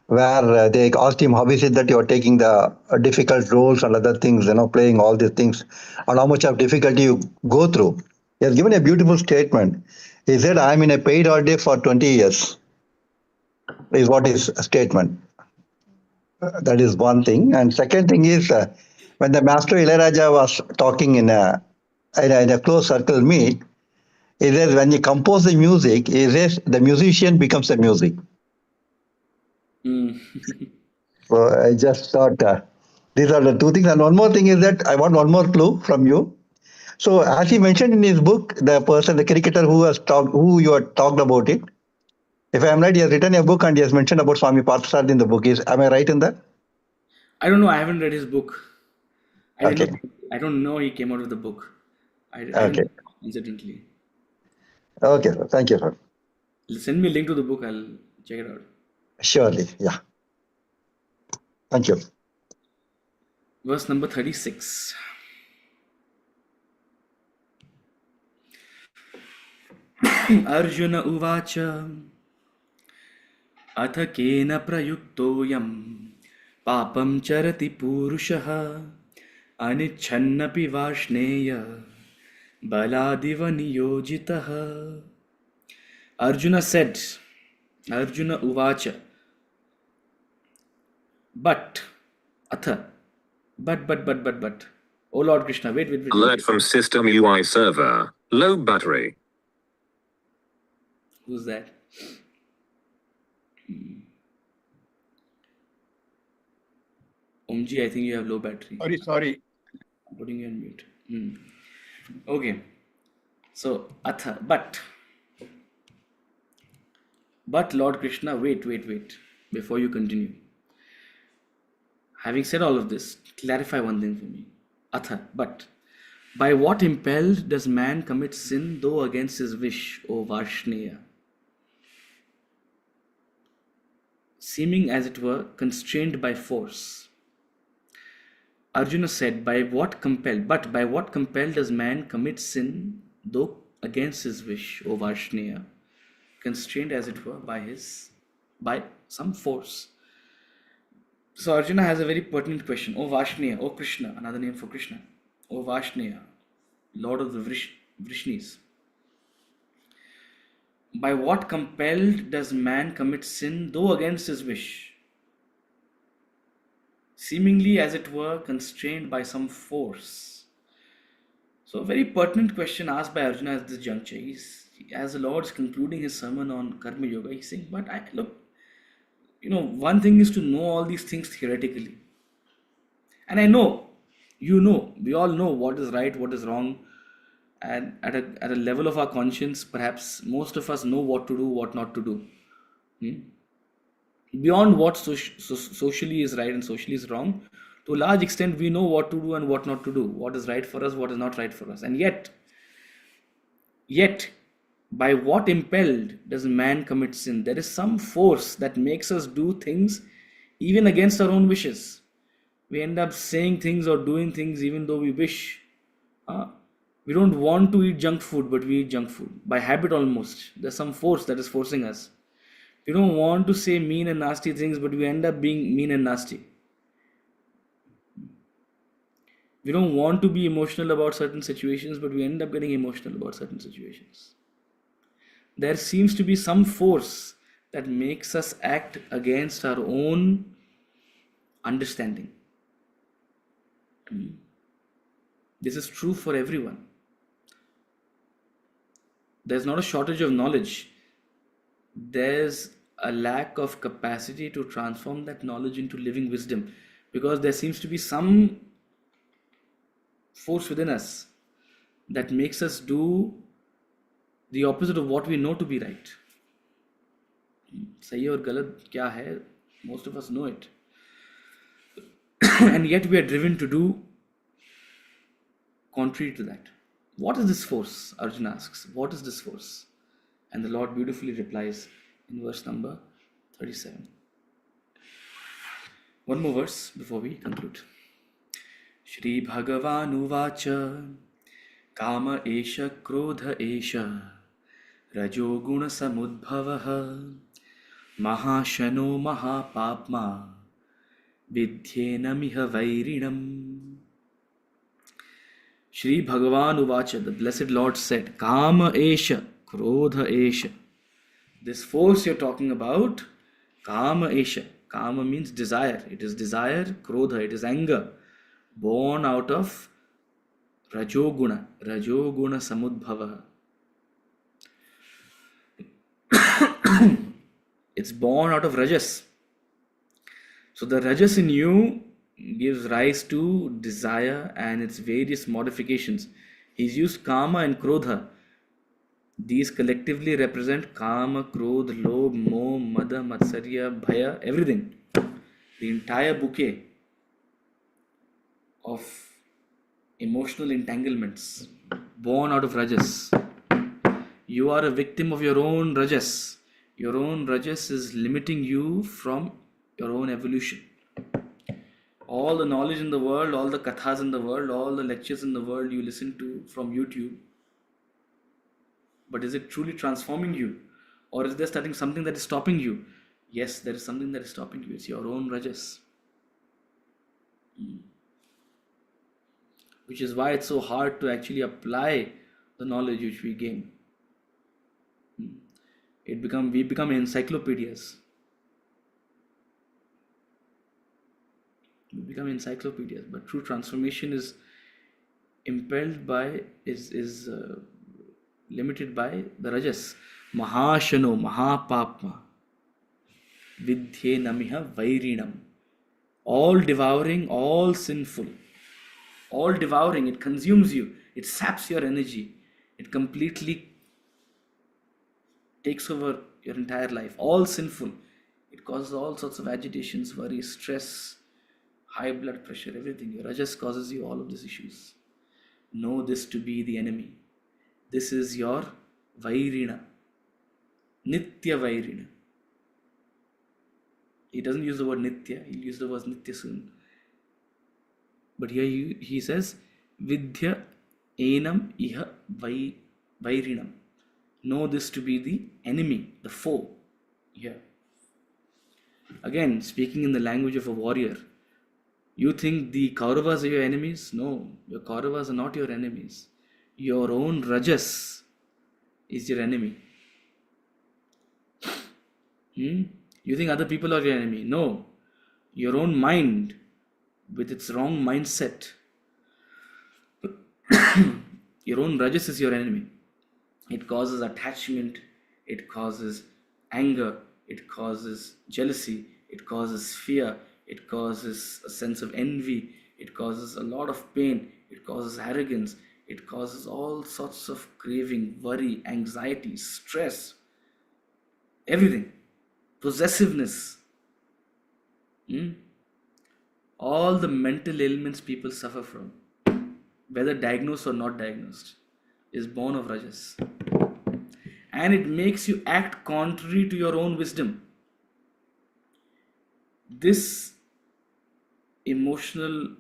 where they asked him, how is it that you're taking the difficult roles and other things, playing all these things, and how much of difficulty you go through. He has given a beautiful statement. He said, I'm in a paid holiday for 20 years, is what his statement. That is one thing. And second thing is, when the Master Ilayaraja was talking in a close circle meet, he says, when you compose the music, he says, the musician becomes the music. So I just thought these are the two things. And one more thing is that I want one more clue from you. So as he mentioned in his book, the cricketer who you had talked about it, if I am right, he has written a book and he has mentioned about Swami Parthasarathy in the book. Am I right in that? I don't know. I haven't read his book. I Okay. don't know he came out with the book. Okay. Incidentally. Okay, sir. Thank you, sir. Send me a link to the book. I'll check it out. Surely, yeah. Thank you. Verse number 36. Arjuna uvacha अथ केन प्रयुक्तोऽयं पापं चरति पुरुषः अनिच्छन्नपि Varshney बलादिव नियोजितः. Arjuna said, Arjuna uvacha, but, atha, but. Oh Lord Krishna, wait. Alert from system UI server. Low battery. Who's that? Omji, I think you have low battery. Sorry. I'm putting you on mute. Okay. So, atha, but Lord Krishna, wait, before you continue. Having said all of this, clarify one thing for me. Atha, but by what impelled does man commit sin, though against his wish, O Varshneya? Seeming as it were constrained by force. Arjuna said, by what compelled does man commit sin, though against his wish, O Varshneya? Constrained as it were by some force. So Arjuna has a very pertinent question. O Varshneya, O Krishna, another name for Krishna. O Varshneya, Lord of the Vrishnis. By what compelled does man commit sin, though against his wish? Seemingly, as it were, constrained by some force. So, a very pertinent question asked by Arjuna at this juncture. As the Lord is concluding his sermon on Karma Yoga, he's saying, but one thing is to know all these things theoretically. And I know, we all know what is right, what is wrong. And at a level of our conscience, perhaps most of us know what to do, what not to do. Beyond what socially is right and socially is wrong, to a large extent, we know what to do and what not to do, what is right for us, what is not right for us. And yet, By what impelled does man commit sin? There is some force that makes us do things even against our own wishes. We end up saying things or doing things even though we wish. We don't want to eat junk food, but we eat junk food by habit almost. There's some force that is forcing us. We don't want to say mean and nasty things, but we end up being mean and nasty. We don't want to be emotional about certain situations, but we end up getting emotional about certain situations. There seems to be some force that makes us act against our own understanding. This is true for everyone. There's not a shortage of knowledge. There's a lack of capacity to transform that knowledge into living wisdom, because there seems to be some force within us that makes us do the opposite of what we know to be right. Sahi aur galat kya hai? Most of us know it. And yet we are driven to do contrary to that. What is this force? Arjuna asks. What is this force? And the Lord beautifully replies in verse number 37. One more verse before we conclude. Shri Bhagavan Uvacha Kama Esha Krodha Esha Rajo Guna Samudbhavaha Mahashano Mahapapma Vidhyena Miha Vairinam. Shri Bhagavan Uvacha, the blessed Lord said, Kama Esha Krodha Esha. This force you're talking about, Kama Esha. Kama means desire. It is desire, Krodha, it is anger, born out of Rajoguna, Rajoguna Samudbhava. It's born out of Rajas. So the Rajas in you gives rise to desire and its various modifications. He's used Kama and Krodha. These collectively represent Kama, Krodh, Lobh, Moh, Mada, Matsarya, Bhaya, everything. The entire bouquet of emotional entanglements born out of Rajas. You are a victim of your own Rajas. Your own Rajas is limiting you from your own evolution. All the knowledge in the world, all the kathas in the world, all the lectures in the world you listen to from YouTube, but is it truly transforming you? Or is there something that is stopping you? Yes, there is something that is stopping you. It's your own Rajas. Which is why it's so hard to actually apply the knowledge which we gain. We become encyclopedias. We become encyclopedias, but true transformation is impelled by, is limited by the Rajas. Mahashano, Mahapapma, Vidhye Namiha Vairinam. All devouring, all sinful. All devouring, it consumes you, it saps your energy, it completely takes over your entire life. All sinful, it causes all sorts of agitations, worry, stress, high blood pressure, everything. Your Rajas causes you all of these issues. Know this to be the enemy. This is your Vairina, Nitya Vairina. He doesn't use the word Nitya, he'll use the word Nitya soon. But here he says, Vidya Enam Iha Vairinam. Know this to be the enemy, the foe. Here. Again, speaking in the language of a warrior. You think the Kauravas are your enemies? No, your Kauravas are not your enemies. Your own Rajas is your enemy. You think other people are your enemy? No, your own mind with its wrong mindset. Your own Rajas is your enemy. It causes attachment, it causes anger, it causes jealousy, it causes fear, it causes a sense of envy, it causes a lot of pain, it causes arrogance, it causes all sorts of craving, worry, anxiety, stress, everything, possessiveness. All the mental ailments people suffer from, whether diagnosed or not diagnosed, is born of Rajas. and it makes you act contrary to your own wisdom. This emotional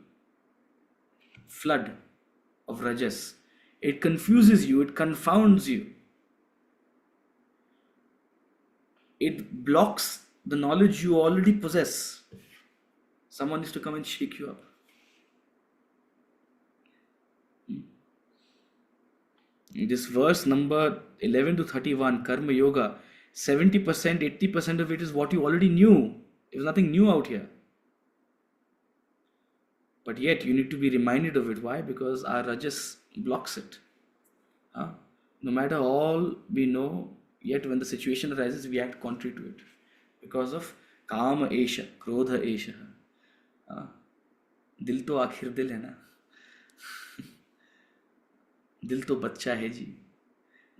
flood of rajas, it confuses you, it confounds you, it blocks the knowledge you already possess. Someone needs to come and shake you up. This verse number 11 to 31, Karma Yoga, 70%, 80% of it is what you already knew. There's nothing new out here. But yet you need to be reminded of it. Why? Because our rajas blocks it. No matter all we know, yet when the situation arises, we act contrary to it. Because of Kama Esha, Krodha Esha. दिल तो आखिर दिल है ना. दिल तो बच्चा है जी,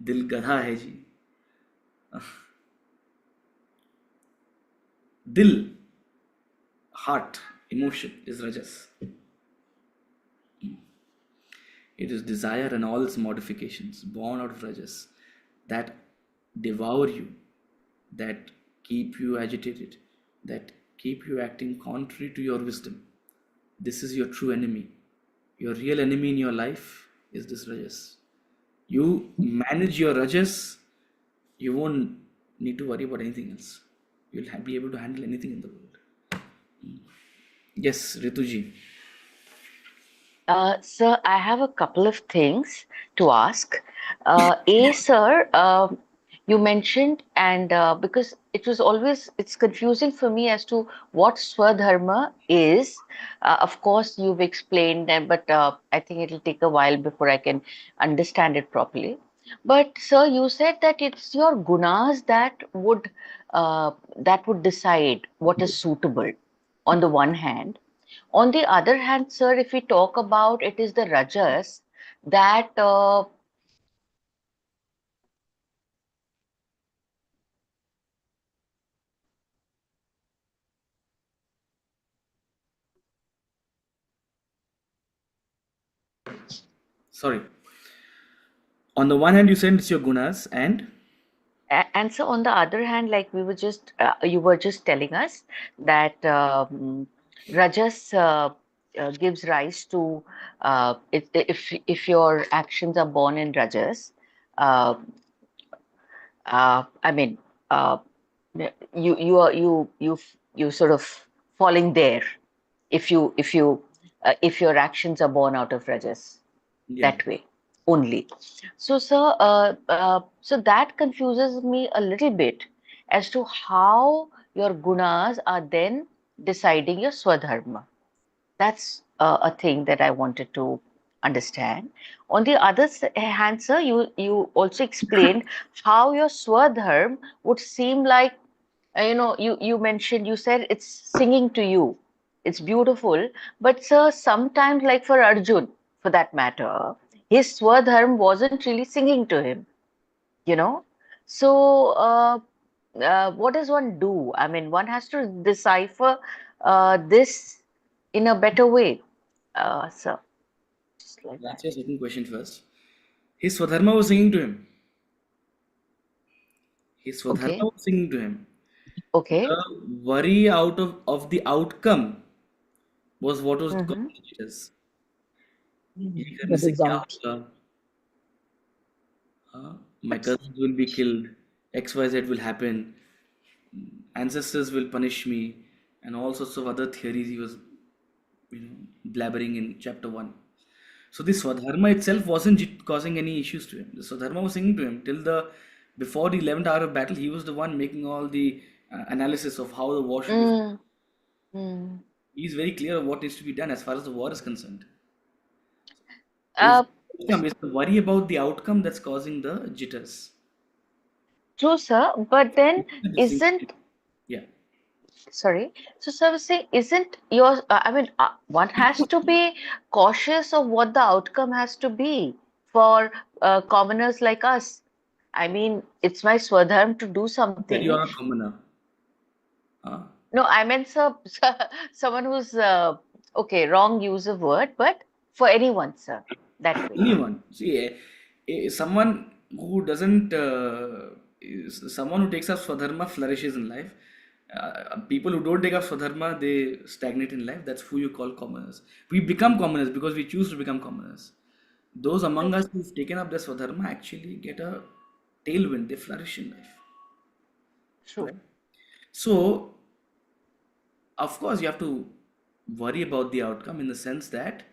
दिल गधा है जी. Dil, heart, emotion is rajas. It is desire and all its modifications born out of rajas that devour you, that keep you agitated, that keep you acting contrary to your wisdom. This is your true enemy. Your real enemy in your life is this rajas. You manage your rajas, you won't need to worry about anything else. You'll be able to handle anything in the world. Yes, Rituji. Sir, I have a couple of things to ask. Sir, you mentioned, and because it's confusing for me as to what Swadharma is. Of course, you've explained that, but I think it'll take a while before I can understand it properly. But sir, you said that it's your gunas that would decide what is suitable on the one hand. On the other hand, sir, if we talk about it is the rajas that Sorry. On the one hand, you said it's your gunas, and so on the other hand, like we were just you were just telling us that rajas gives rise to if your actions are born in rajas, I mean you sort of falling there if your actions are born out of rajas that way only. So sir, so that confuses me a little bit as to how your gunas are then deciding your swadharma. That's a thing that I wanted to understand. On the other hand, sir, you also explained how your swadharma would seem like, you mentioned, you said it's singing to you. It's beautiful. But sir, sometimes like for Arjun, for that matter, his swadharma wasn't really singing to him, So what does one do? I mean, one has to decipher this in a better way, sir. Just like that's your second question first. His Swadharma was singing to him. His Swadharma was singing to him. Okay. The worry out of the outcome was what was causing jitters. My cousins will be killed, XYZ will happen, ancestors will punish me, and all sorts of other theories he was blabbering in chapter 1. So this Swadharma itself wasn't causing any issues to him. The Swadharma was singing to him before the 11th hour of battle. He was the one making all the analysis of how the war should be. He's very clear of what needs to be done as far as the war is concerned. It's the worry about the outcome that's causing the jitters. True, sir. But then isn't... Yeah. Sorry. So, sir, say, isn't your... one has to be cautious of what the outcome has to be for commoners like us. I mean, it's my swadharma to do something. You are a commoner. No, I meant someone who's... wrong use of word, but for anyone, sir. That way. Anyone. See, someone who doesn't someone who takes up Swadharma flourishes in life. People who don't take up Swadharma, they stagnate in life. That's who you call commoners. We become commoners because we choose to become commoners. Those among us who've taken up the Swadharma actually get a tailwind, they flourish in life. True. Right? So, of course, you have to worry about the outcome in the sense that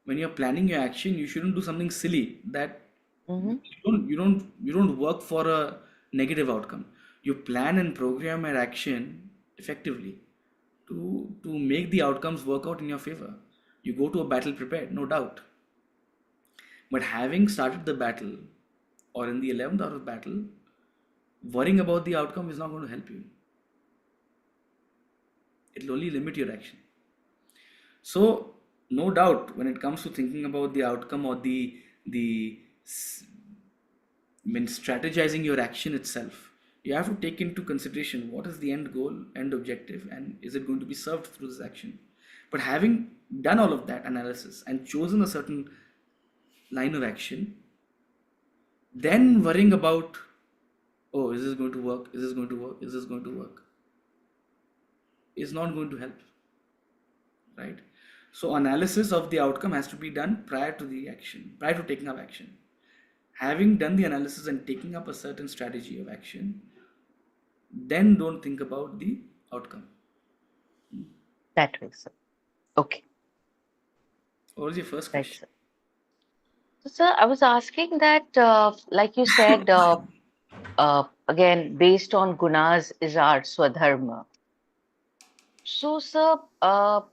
when you're planning your action, you shouldn't do something silly that Mm-hmm. you don't work for a negative outcome. You plan and program your action effectively to make the outcomes work out in your favor. You go to a battle prepared, no doubt. But having started the battle or in the 11th hour of battle, worrying about the outcome is not going to help you. It will only limit your action. So, no doubt, when it comes to thinking about the outcome or strategizing your action itself, you have to take into consideration what is the end goal, end objective, and is it going to be served through this action. But having done all of that analysis and chosen a certain line of action, then worrying about, oh, is this going to work? Is this going to work? Is this going to work? Is not going to help, right? So analysis of the outcome has to be done prior to the action, prior to taking up action. Having done the analysis and taking up a certain strategy of action, then don't think about the outcome. That way, sir. Okay. What was your first Right, question? sir. So, sir, I was asking that, like you said, again, based on gunas is our swadharma. So, sir, so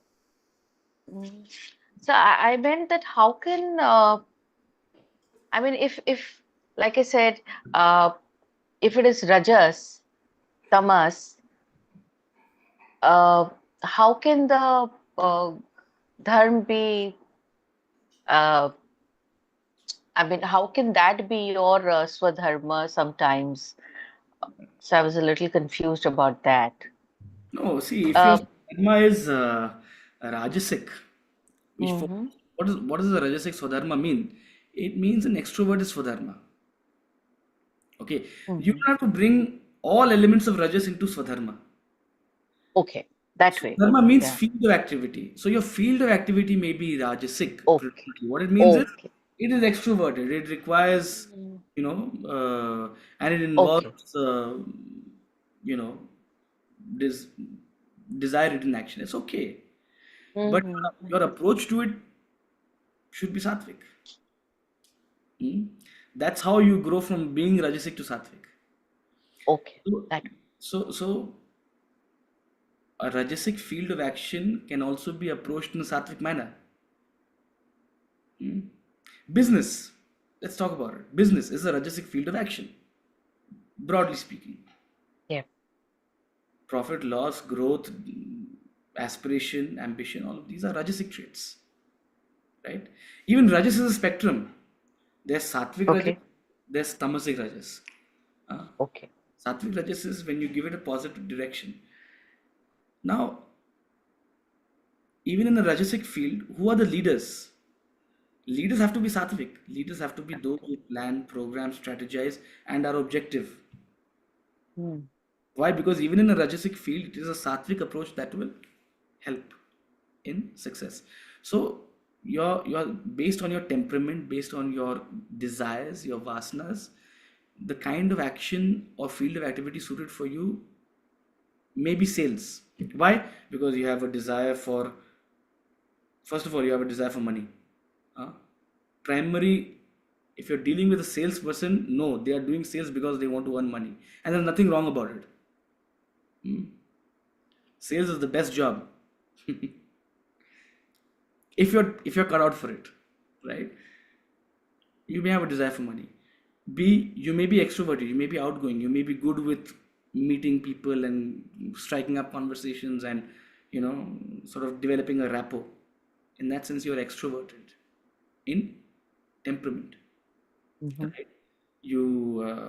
I meant that how can, I mean, if like I said, if it is rajas, tamas, how can the dharma be? I mean, how can that be your swadharma sometimes? So I was a little confused about that. No, see, if your Uh, swadharma is rajasic, which mhm. what does the rajasic swadharma mean? It means an extrovert is swadharma. Okay, you don't have to bring all elements of rajas into swadharma. Okay, that way. Swadharma means Yeah. field of activity. So your field of activity may be rajasic. Okay. What it means is Okay. it is extroverted. It requires, and it involves, this desire in action. It's okay, but your approach to it should be sattvic. That's how you grow from being rajasic to sattvic. Okay. So a rajasic field of action can also be approached in a sattvic manner. Business, let's talk about it. Business is a rajasic field of action, broadly speaking. Yeah. Profit, loss, growth, aspiration, ambition, all of these are rajasic traits, right? Even rajas is a spectrum. There's sattvic rajas, there's tamasic rajas. Okay. Sattvic rajas is when you give it a positive direction. Now, even in the rajasic field, who are the leaders? Leaders have to be sattvic. Leaders have to be those who plan, program, strategize, and are objective. Why? Because even in a rajasic field, it is a sattvic approach that will help in success. So you're based on your temperament, based on your desires, your vasanas, the kind of action or field of activity suited for you may be sales. Why? Because you have a desire for, first of all, you have a desire for money. Primary, if you're dealing with a salesperson, no, they are doing sales because they want to earn money, and there's nothing wrong about it. Sales is the best job. if you're cut out for it, right? You may have a desire for money. B, you may be extroverted, you may be outgoing, you may be good with meeting people and striking up conversations and sort of developing a rapport. In that sense, you're extroverted in temperament. Right? You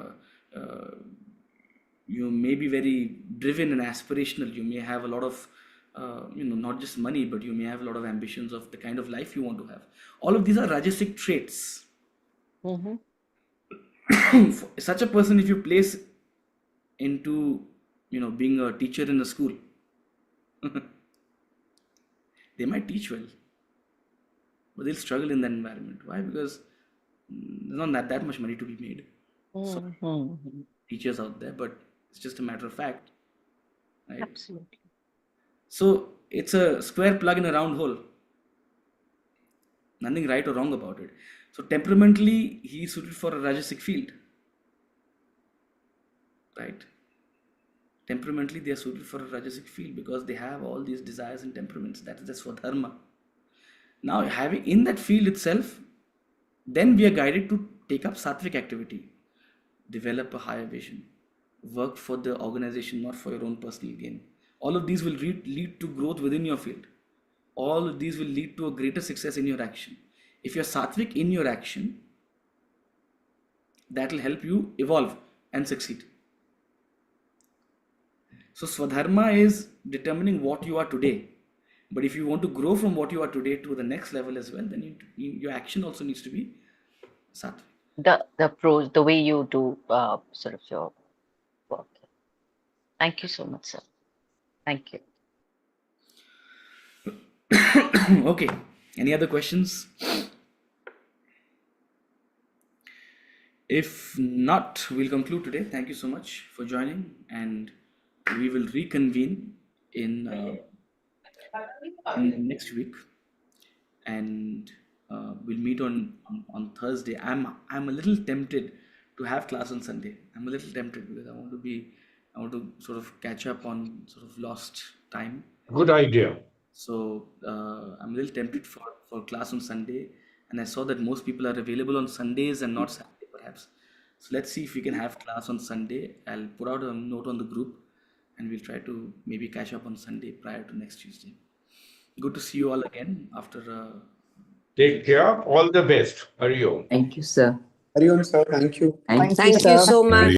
may be very driven and aspirational. You may have a lot of not just money, but you may have a lot of ambitions of the kind of life you want to have. All of these are rajasic traits. such a person, if you place into, being a teacher in a school, they might teach well, but they'll struggle in that environment. Why? Because there's not that much money to be made. So Mhm. teachers out there, but it's just a matter of fact, right? Absolutely. So it's a square plug in a round hole. Nothing right or wrong about it. So temperamentally, he's suited for a Rajasic field, right? Temperamentally, they are suited for a Rajasic field because they have all these desires and temperaments. That is the Swadharma. Now, having in that field itself, then we are guided to take up Sattvic activity, develop a higher vision, work for the organization, not for your own personal gain. All of these will lead to growth within your field. All of these will lead to a greater success in your action. If you're Sattvic in your action, that will help you evolve and succeed. So Swadharma is determining what you are today. But if you want to grow from what you are today to the next level as well, then your action also needs to be Sattvic. The pros, the way you do sort of your work. Thank you so much, sir. Thank you. Okay. Any other questions? If not, we'll conclude today. Thank you so much for joining, and we will reconvene in next week, and we'll meet on Thursday. I'm a little tempted to have class on Sunday. I'm a little tempted because I want to sort of catch up on sort of lost time. Good idea. So I'm a little tempted for class on Sunday, and I saw that most people are available on Sundays and not Saturday perhaps. So let's see if we can have class on Sunday. I'll put out a note on the group, and we'll try to maybe catch up on Sunday prior to next Tuesday. Good to see you all again after. Take care. All the best. Hari Om. Thank you, sir. Hari Om, sir. Thank you. Thank you, Thank you sir. so much.